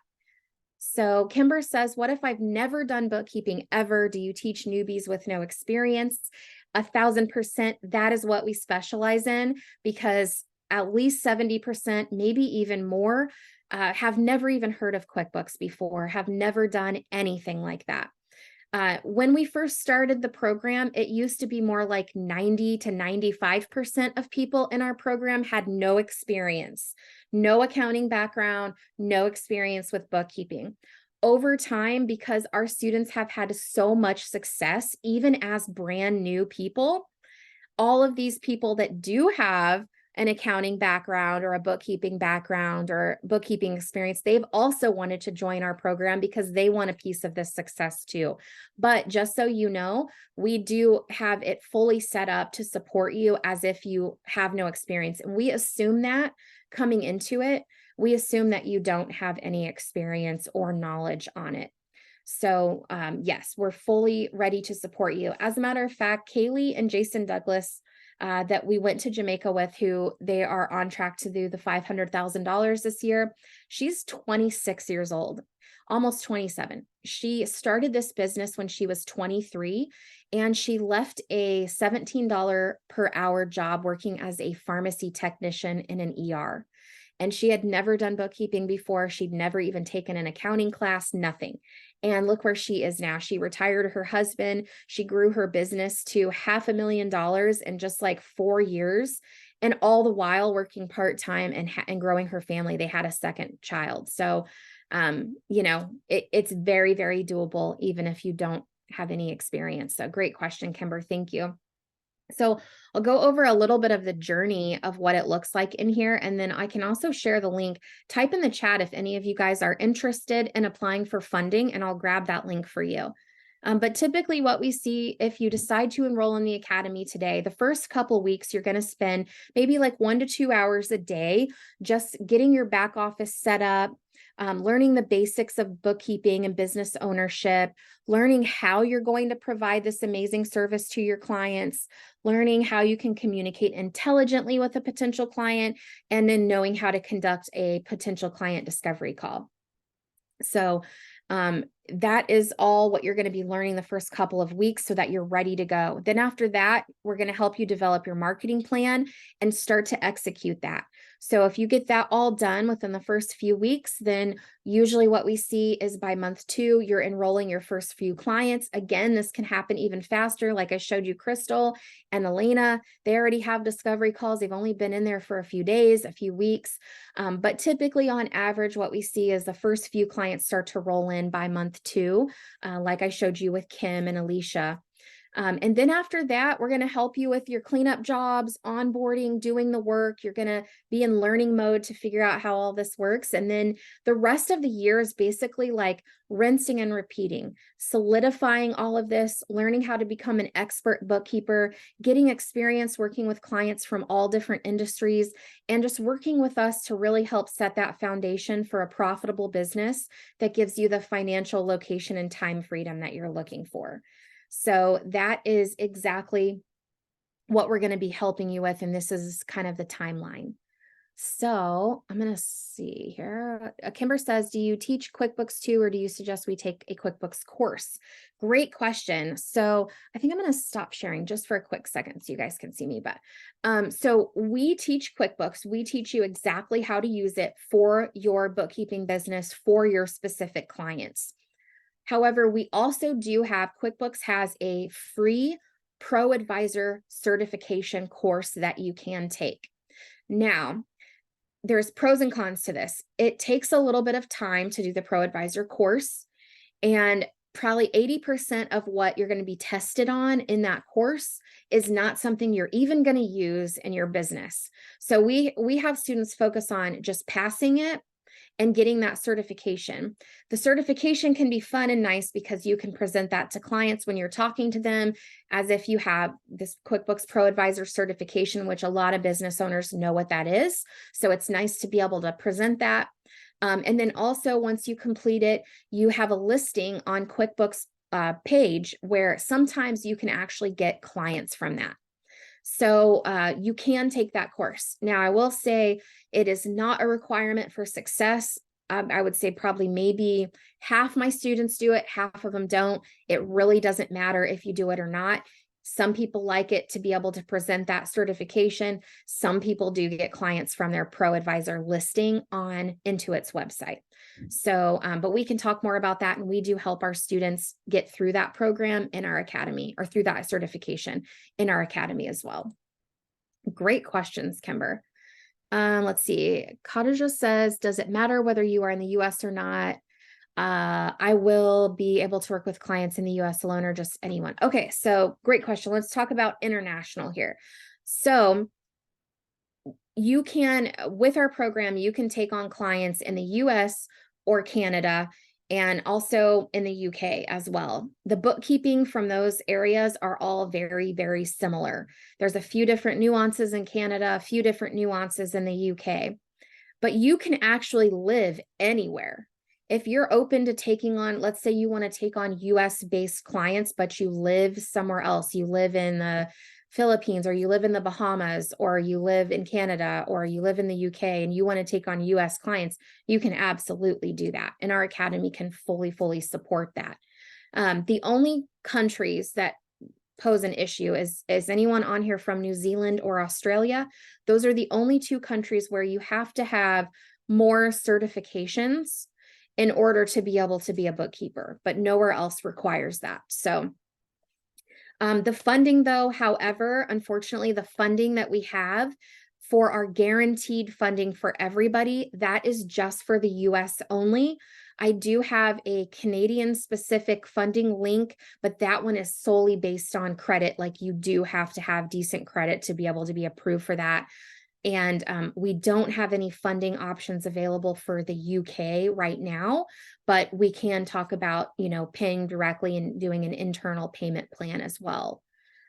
So Kimber says, what if I've never done bookkeeping ever? Do you teach newbies with no experience? 1,000%. That is what we specialize in, because at least 70%, maybe even more, have never even heard of QuickBooks before, have never done anything like that. When we first started the program, it used to be more like 90 to 95% of people in our program had no experience, no accounting background, no experience with bookkeeping. over time, because our students have had so much success, even as brand new people, all of these people that do have an accounting background or a bookkeeping background or bookkeeping experience, they've also wanted to join our program because they want a piece of this success too. But just so you know, we do have it fully set up to support you as if you have no experience. And we assume that coming into it, we assume that you don't have any experience or knowledge on it. So yes, we're fully ready to support you. As a matter of fact, Kaylee and Jason Douglas that we went to Jamaica with, who they are on track to do the $500,000 this year. She's 26 years old, almost 27. She started this business when she was 23, and she left a $17 per hour job working as a pharmacy technician in an ER. And she had never done bookkeeping before. She'd never even taken an accounting class, nothing. And look where she is now. She retired her husband. She grew her business to $500,000 in just like 4 years. And all the while working part-time and growing her family. They had a second child. So, it's very, very doable, even if you don't have any experience. So great question, Kimber. Thank you. So I'll go over a little bit of the journey of what it looks like in here. And then I can also share the link. Type in the chat if any of you guys are interested in applying for funding, and I'll grab that link for you. But typically what we see, if you decide to enroll in the academy today, the first couple weeks, you're going to spend maybe like 1 to 2 hours a day just getting your back office set up, learning the basics of bookkeeping and business ownership, learning how you're going to provide this amazing service to your clients, learning how you can communicate intelligently with a potential client, and then knowing how to conduct a potential client discovery call. So that is all what you're going to be learning the first couple of weeks so that you're ready to go. Then after that, we're going to help you develop your marketing plan and start to execute that. So if you get that all done within the first few weeks, then usually what we see is by month 2, you're enrolling your first few clients. Again, this can happen even faster. Like I showed you, Crystal and Elena, they already have discovery calls. They've only been in there for a few days, a few weeks. But typically on average, what we see is the first few clients start to roll in by month 2, like I showed you with Kim and Alicia. And then after that, we're going to help you with your cleanup jobs, onboarding, doing the work. You're going to be in learning mode to figure out how all this works. And then the rest of the year is basically like rinsing and repeating, solidifying all of this, learning how to become an expert bookkeeper, getting experience working with clients from all different industries, and just working with us to really help set that foundation for a profitable business that gives you the financial location and time freedom that you're looking for. So that is exactly what we're going to be helping you with. And this is kind of the timeline. So I'm going to see here. Kimber says, do you teach QuickBooks too, or do you suggest we take a QuickBooks course? Great question. So I think I'm going to stop sharing just for a quick second so you guys can see me. But so we teach QuickBooks. We teach you exactly how to use it for your bookkeeping business, for your specific clients. However, we also do have, QuickBooks has a free Pro Advisor certification course that you can take. Now, there's pros and cons to this. It takes a little bit of time to do the Pro Advisor course, and probably 80% of what you're going to be tested on in that course is not something you're even going to use in your business. So we have students focus on just passing it and getting that certification. The certification can be fun and nice because you can present that to clients when you're talking to them as if you have this QuickBooks Pro Advisor certification, which a lot of business owners know what that is. So it's nice to be able to present that. And then also once you complete it, you have a listing on QuickBooks page where sometimes you can actually get clients from that. So you can take that course. Now, I will say it is not a requirement for success. I would say probably maybe half my students do it, half of them don't. It really doesn't matter if you do it or not. Some people like it to be able to present that certification. Some people do get clients from their Pro Advisor listing on Intuit's website. So, but we can talk more about that. And we do help our students get through that program in our academy, or through that certification in our academy as well. Great questions, Kimber. Let's see. Khadija says, does it matter whether you are in the US or not? I will be able to work with clients in the US alone or just anyone. Okay, so great question. Let's talk about international here. So you can, with our program, you can take on clients in the US or Canada and also in the UK as well. The bookkeeping from those areas are all very, very similar. There's a few different nuances in Canada, a few different nuances in the UK, but you can actually live anywhere. If you're open to taking on, let's say you want to take on US based clients, but you live somewhere else, you live in the Philippines, or you live in the Bahamas, or you live in Canada, or you live in the UK, and you want to take on US clients, you can absolutely do that. And our academy can fully support that. The only countries that pose an issue is anyone on here from New Zealand or Australia? Those are the only two countries where you have to have more certifications in order to be able to be a bookkeeper, but nowhere else requires that. So the funding though, however, unfortunately, the funding that we have for our guaranteed funding for everybody, that is just for the US only. I do have a Canadian specific funding link, but that one is solely based on credit. Like you do have to have decent credit to be able to be approved for that. And we don't have any funding options available for the UK right now, but we can talk about, paying directly and doing an internal payment plan as well.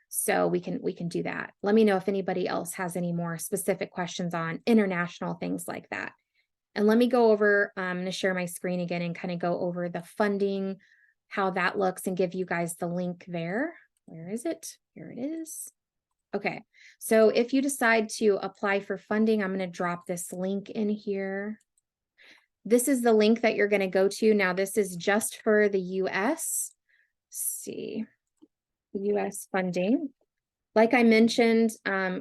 So we can do that. Let me know if anybody else has any more specific questions on international things like that. And let me go over, I'm going to share my screen again and kind of go over the funding, how that looks, and give you guys the link there. Where is it? Here it is. Okay, so if you decide to apply for funding, I'm going to drop this link in here. This is the link that you're going to go to. Now, this is just for the US. Let's see, US funding. Like I mentioned,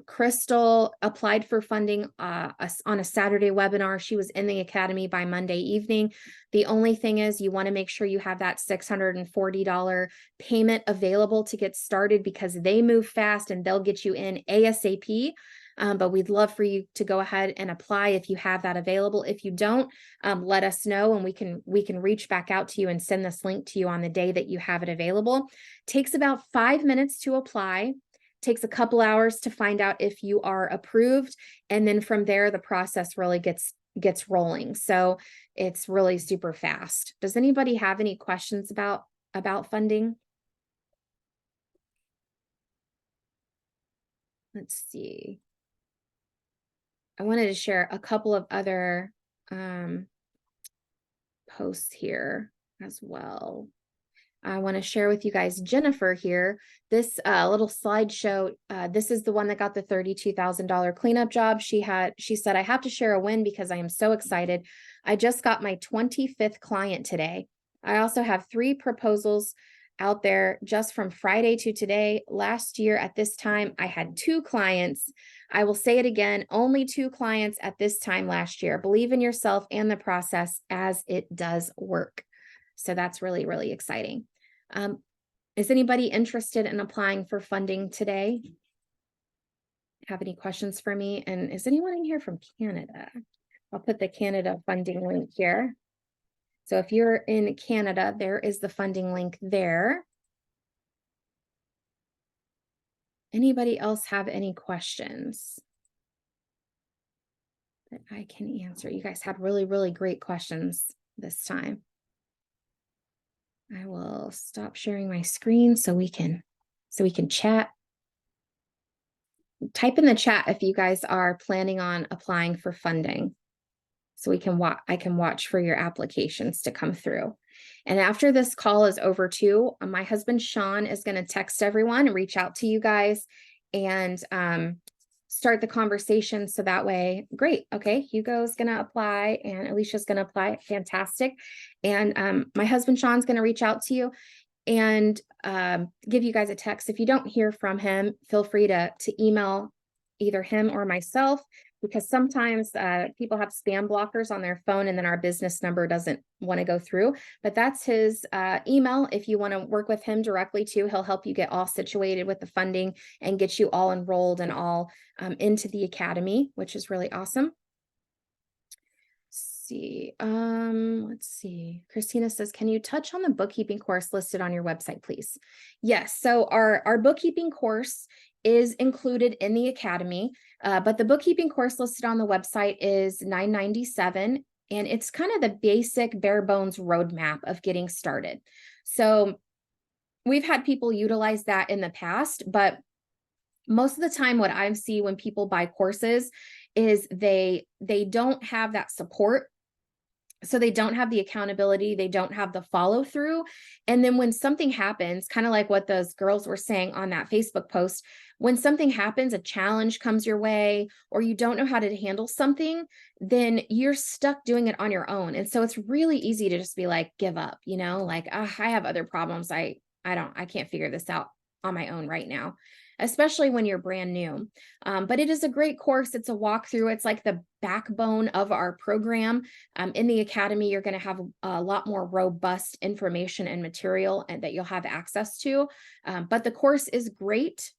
Crystal applied for funding on a Saturday webinar. She was in the academy by Monday evening. The only thing is you want to make sure you have that $640 payment available to get started, because they move fast and they'll get you in ASAP. But we'd love for you to go ahead and apply if you have that available. If you don't, let us know and we can reach back out to you and send this link to you on the day that you have it available. Takes about 5 minutes to apply. Takes a couple hours to find out if you are approved. And then from there, the process really gets rolling. So it's really super fast. Does anybody have any questions about funding? Let's see. I wanted to share a couple of other posts here as well. I want to share with you guys Jennifer here. This little slideshow, this is the one that got the $32,000 cleanup job. She said, I have to share a win because I am so excited. I just got my 25th client today. I also have 3 proposals out there just from Friday to today. Last year at this time, I had 2 clients. I will say it again, only 2 clients at this time last year. Believe in yourself and the process as it does work. So that's really, really exciting. Is anybody interested in applying for funding today? Have any questions for me? And is anyone in here from Canada? I'll put the Canada funding link here. So if you're in Canada, there is the funding link there. Anybody else have any questions that I can answer? You guys had really, really great questions this time. I will stop sharing my screen so we can chat. Type in the chat if you guys are planning on applying for funding, so I can watch for your applications to come through. And after this call is over too, my husband Sean is going to text everyone and reach out to you guys and start the conversation. So that way, great. Okay, Hugo's going to apply and Alicia's going to apply. Fantastic. And my husband Sean's going to reach out to you and give you guys a text. If you don't hear from him, feel free to email either him or myself, because sometimes people have spam blockers on their phone and then our business number doesn't want to go through. But that's his email. If you want to work with him directly too, he'll help you get all situated with the funding and get you all enrolled and all into the academy, which is really awesome. see. Let's see. Christina says, can you touch on the bookkeeping course listed on your website, please? Yes. So our bookkeeping course is included in the academy, but the bookkeeping course listed on the website is $997, and it's kind of the basic bare bones roadmap of getting started. So we've had people utilize that in the past, but most of the time what I see when people buy courses is they don't have that support. So they don't have the accountability, they don't have the follow through. And then when something happens, kind of like what those girls were saying on that Facebook post, when something happens, a challenge comes your way, or you don't know how to handle something, then you're stuck doing it on your own. And so it's really easy to just be like, give up, like, I have other problems. I can't figure this out on my own right now, especially when you're brand new. But it is a great course. It's a walkthrough. It's like the backbone of our program. In the academy, you're going to have a lot more robust information and material and that you'll have access to. But the course is great.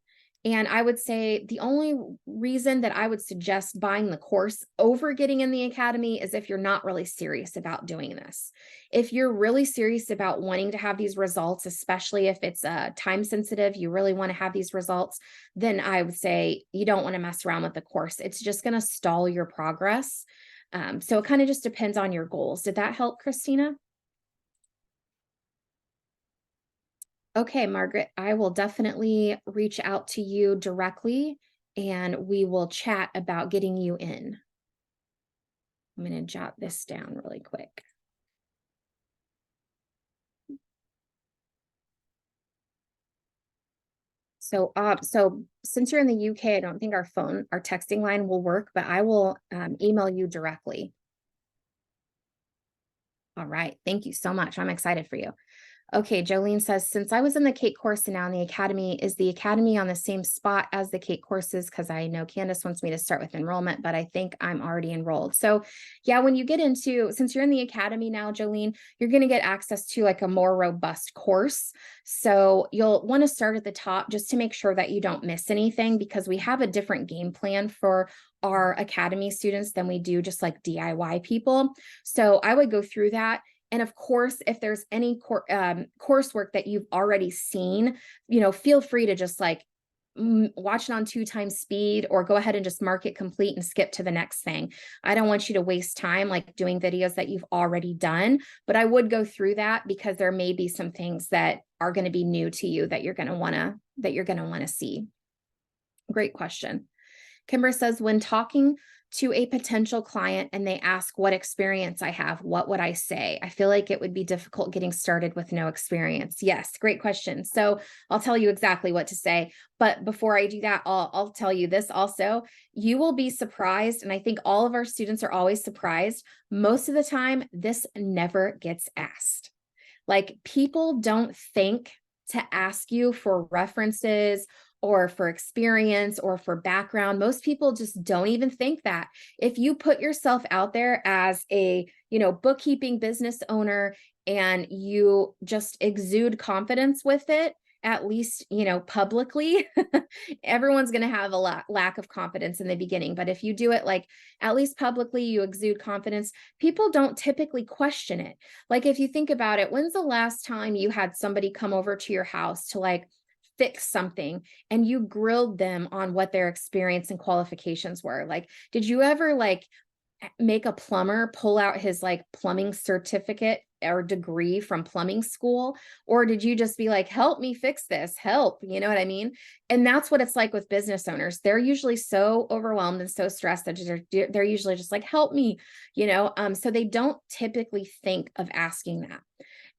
And I would say the only reason that I would suggest buying the course over getting in the academy is if you're not really serious about doing this. If you're really serious about wanting to have these results, especially if it's time sensitive, you really want to have these results, then I would say you don't want to mess around with the course. It's just going to stall your progress. So it kind of just depends on your goals. Did that help, Christina? Okay, Margaret, I will definitely reach out to you directly and we will chat about getting you in. I'm going to jot this down really quick. So since you're in the UK, I don't think our texting line will work, but I will email you directly. All right. Thank you so much. I'm excited for you. Okay, Jolene says, since I was in the cake course and now in the academy, is the academy on the same spot as the cake courses? Because I know Candace wants me to start with enrollment, but I think I'm already enrolled. So yeah, when you get into, since you're in the academy now, Jolene, you're going to get access to like a more robust course. So you'll want to start at the top just to make sure that you don't miss anything, because we have a different game plan for our academy students than we do just like DIY people. So I would go through that. And of course, if there's any coursework that you've already seen, feel free to just like watch it on 2x speed or go ahead and just mark it complete and skip to the next thing. I don't want you to waste time like doing videos that you've already done, but I would go through that because there may be some things that are going to be new to you that you're going to want to see. Great question. Kimber says, when talking to a potential client and they ask what experience I have, what would I say? I feel like it would be difficult getting started with no experience. Yes, great question. So I'll tell you exactly what to say. But before I do that, I'll tell you this also. You will be surprised. And I think all of our students are always surprised. Most of the time, this never gets asked. Like, people don't think to ask you for references or for experience or for background. Most people just don't even think that. If you put yourself out there as a, bookkeeping business owner and you just exude confidence with it, at least, publicly, everyone's going to have a lack of confidence in the beginning. But if you do it like at least publicly, you exude confidence, people don't typically question it. Like, if you think about it, when's the last time you had somebody come over to your house to like fix something and you grilled them on what their experience and qualifications were? Like, did you ever like make a plumber pull out his like plumbing certificate or degree from plumbing school? Or did you just be like, help me fix this, help, you know what I mean? And that's what it's like with business owners. They're usually so overwhelmed and so stressed that they're usually just like, help me, so they don't typically think of asking that.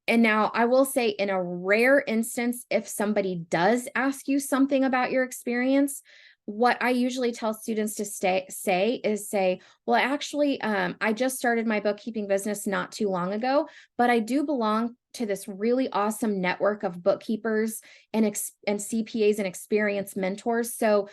And now I will say, in a rare instance, if somebody does ask you something about your experience, what I usually tell students to say, well, actually, I just started my bookkeeping business not too long ago, but I do belong to this really awesome network of bookkeepers and CPAs and experienced mentors. So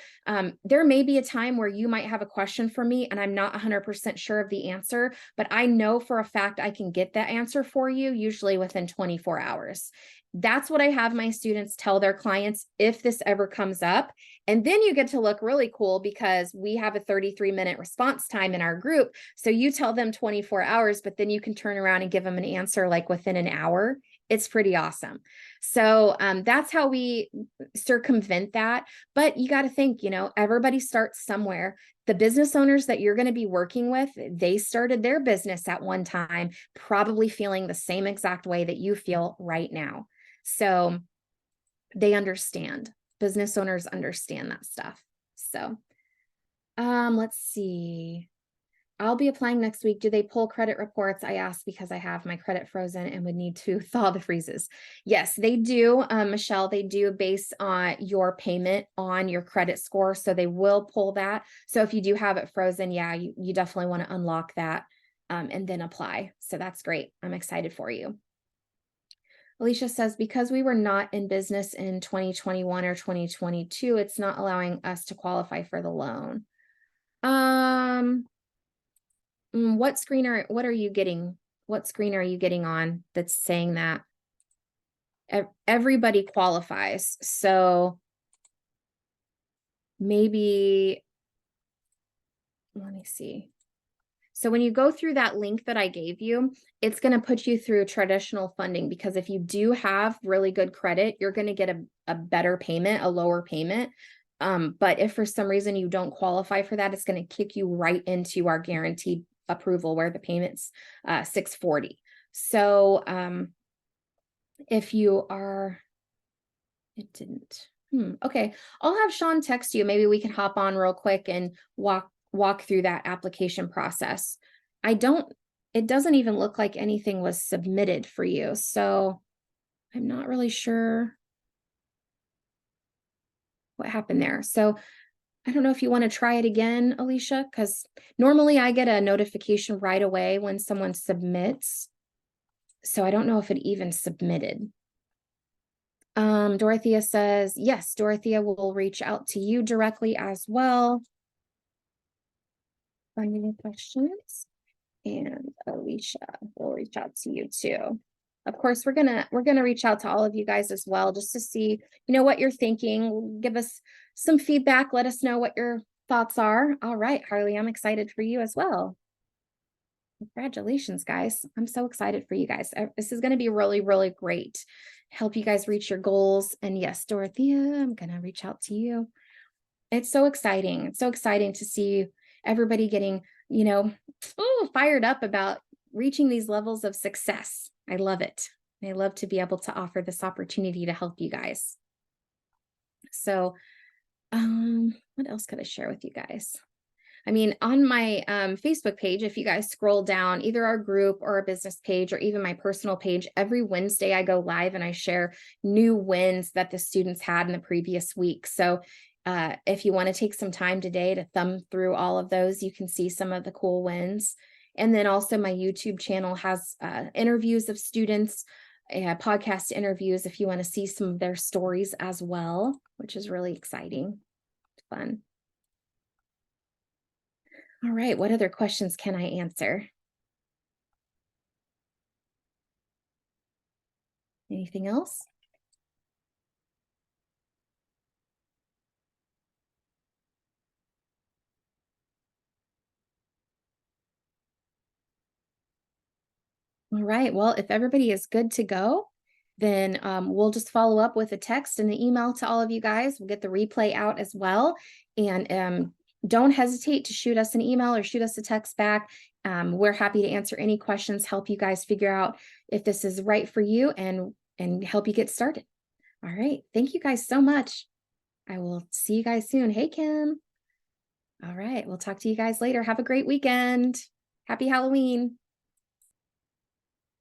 there may be a time where you might have a question for me and I'm not 100% sure of the answer, but I know for a fact I can get that answer for you, usually within 24 hours. That's what I have my students tell their clients if this ever comes up. And then you get to look really cool because we have a 33-minute response time in our group. So you tell them 24 hours, but then you can turn around and give them an answer like within an hour. It's pretty awesome. So that's how we circumvent that. But you got to think, everybody starts somewhere. The business owners that you're going to be working with, they started their business at one time, probably feeling the same exact way that you feel right now. So they understand. Business owners understand that stuff. So let's see. I'll be applying next week. Do they pull credit reports? I asked because I have my credit frozen and would need to thaw the freezes. Yes, they do, Michelle. They do base on your payment on your credit score. So they will pull that. So if you do have it frozen, yeah, you definitely want to unlock that and then apply. So that's great. I'm excited for you. Alicia says, because we were not in business in 2021 or 2022, it's not allowing us to qualify for the loan. What screen are you getting? What screen are you getting on that's saying that everybody qualifies? So maybe, let me see. So when you go through that link that I gave you, it's going to put you through traditional funding, because if you do have really good credit, you're going to get a better payment, a lower payment. But if for some reason you don't qualify for that, it's going to kick you right into our guaranteed approval where the payment's $640. So if you are, it didn't. Okay, I'll have Sean text you. Maybe we can hop on real quick and walk through that application process. It doesn't even look like anything was submitted for you. So I'm not really sure what happened there. So I don't know if you want to try it again, Alicia, because normally I get a notification right away when someone submits. So I don't know if it even submitted. Dorothea says, yes, Dorothea will reach out to you directly as well. Any questions? And Alicia will reach out to you too. Of course, we're gonna reach out to all of you guys as well, just to see, what you're thinking. Give us some feedback. Let us know what your thoughts are. All right, Harley, I'm excited for you as well. Congratulations, guys. I'm so excited for you guys. This is going to be really, really great. Help you guys reach your goals. And yes, Dorothea, I'm going to reach out to you. It's so exciting. It's so exciting to see everybody getting, fired up about reaching these levels of success. I love it. I love to be able to offer this opportunity to help you guys. So, what else could I share with you guys? I mean, on my Facebook page, if you guys scroll down, either our group or our business page or even my personal page, every Wednesday I go live and I share new wins that the students had in the previous week. So if you want to take some time today to thumb through all of those, you can see some of the cool wins. And then also my YouTube channel has interviews of students, podcast interviews, if you want to see some of their stories as well, which is really exciting, fun. All right, what other questions can I answer? Anything else? All right, well, if everybody is good to go, then we'll just follow up with a text and an email to all of you guys. We'll get the replay out as well. And don't hesitate to shoot us an email or shoot us a text back. We're happy to answer any questions, help you guys figure out if this is right for you, and help you get started. All right, thank you guys so much. I will see you guys soon. Hey, Kim. All right, we'll talk to you guys later. Have a great weekend. Happy Halloween.